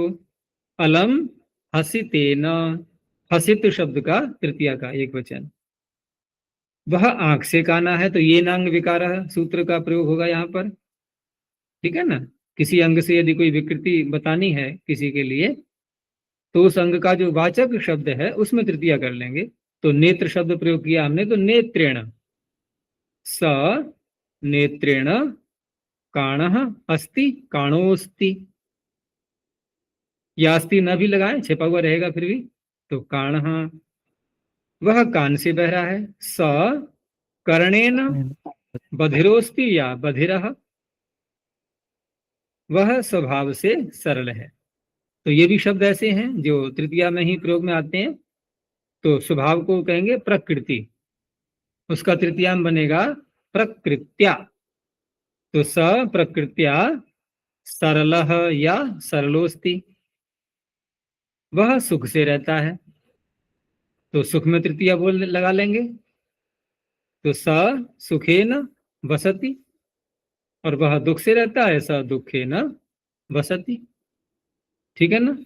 [SPEAKER 1] अलम हसितेन, हसित शब्द का तृतीया का एक वचन। वह आंख से काना है, तो ये नांग विकार सूत्र का प्रयोग होगा यहाँ पर, ठीक है ना। किसी अंग से यदि कोई विकृति बतानी है किसी के लिए, तो उस अंग का जो वाचक शब्द है उसमें तृतीया कर लेंगे। तो नेत्र शब्द प्रयोग किया हमने, तो नेत्रेण, स नेत्रेण काणः अस्ति, काणोस्ति, या अस्ति न भी लगाएं, छिपा हुआ रहेगा फिर भी, तो काणः, वह कान से बह रहा है, स कर्णेन बधिरोस्ति या बधिरः, वह स्वभाव से सरल है। तो ये भी शब्द ऐसे हैं जो तृतीया में ही प्रयोग में आते हैं। तो स्वभाव को कहेंगे प्रकृति, उसका तृतीयाम बनेगा प्रकृत्या। तो स प्रकृत्या सरलः या सरलोस्ति, वह सुख से रहता है, तो सुख में तृतीया बोल लगा लेंगे, तो स सुखेन वसति, और वह दुख से रहता है, स दुखेन वसति, ठीक है ना।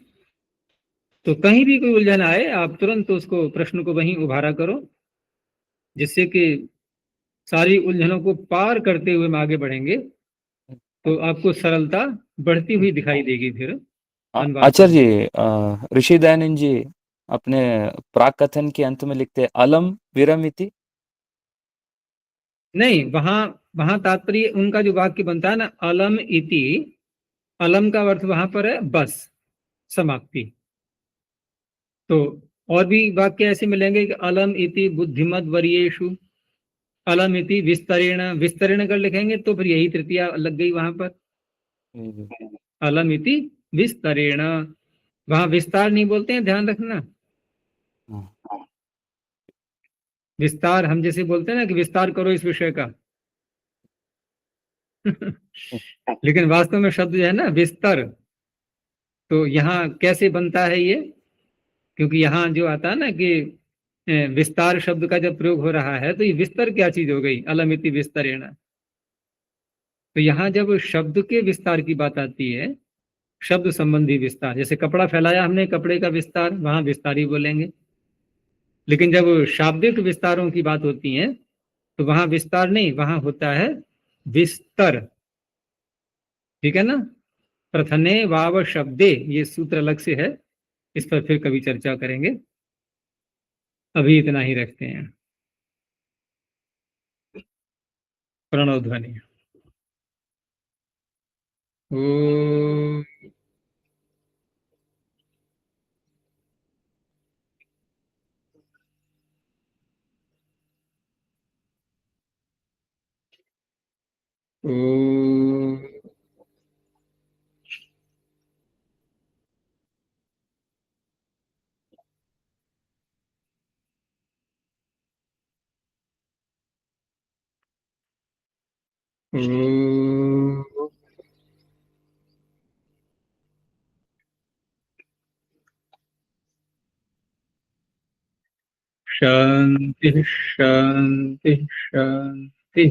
[SPEAKER 1] तो कहीं भी कोई उलझन आए आप तुरंत तो उसको प्रश्न को वहीं उभारा करो, जिससे कि सारी उलझनों को पार करते हुए हम आगे बढ़ेंगे, तो आपको सरलता बढ़ती हुई दिखाई देगी फिर।
[SPEAKER 3] आचार्य जी, ऋषि दयानंद जी अपने प्राक कथन के अंत में लिखते हैं अलम विरमिति।
[SPEAKER 1] नहीं, वहां तात्पर्य उनका जो वाक्य बनता है ना, अलम इति, अलम का अर्थ वहां पर है बस, समाप्ति। तो और भी वाक्य ऐसे मिलेंगे कि अलम इति बुद्धिमत वरीयेषु, अलम इति विस्तरेण, विस्तरेण कर लिखेंगे तो फिर यही तृतीया लग गई वहां पर, अलम इति विस्तरेण। वहां विस्तार नहीं बोलते हैं, ध्यान रखना। विस्तार हम जैसे बोलते हैं ना कि विस्तार करो इस विषय का लेकिन वास्तव में शब्द जो है ना विस्तर, तो यहाँ कैसे बनता है ये? क्योंकि यहाँ जो आता है ना कि विस्तार शब्द का जब प्रयोग हो रहा है, तो ये विस्तर क्या चीज हो गई, अलमिति विस्तरेण। तो यहाँ जब शब्द के विस्तार की बात आती है, शब्द संबंधी विस्तार, जैसे कपड़ा फैलाया हमने, कपड़े का विस्तार, वहां विस्तार ही बोलेंगे। लेकिन जब शाब्दिक विस्तारों की बात होती है, तो वहां विस्तार नहीं, वहां होता है विस्तर। ठीक है ना। प्रथने वाव शब्दे, ये सूत्र अलग से है, इस पर फिर कभी चर्चा करेंगे, अभी इतना ही रखते हैं। प्रणव ध्वनि। ओ ओ ओ शांति शांति शांति।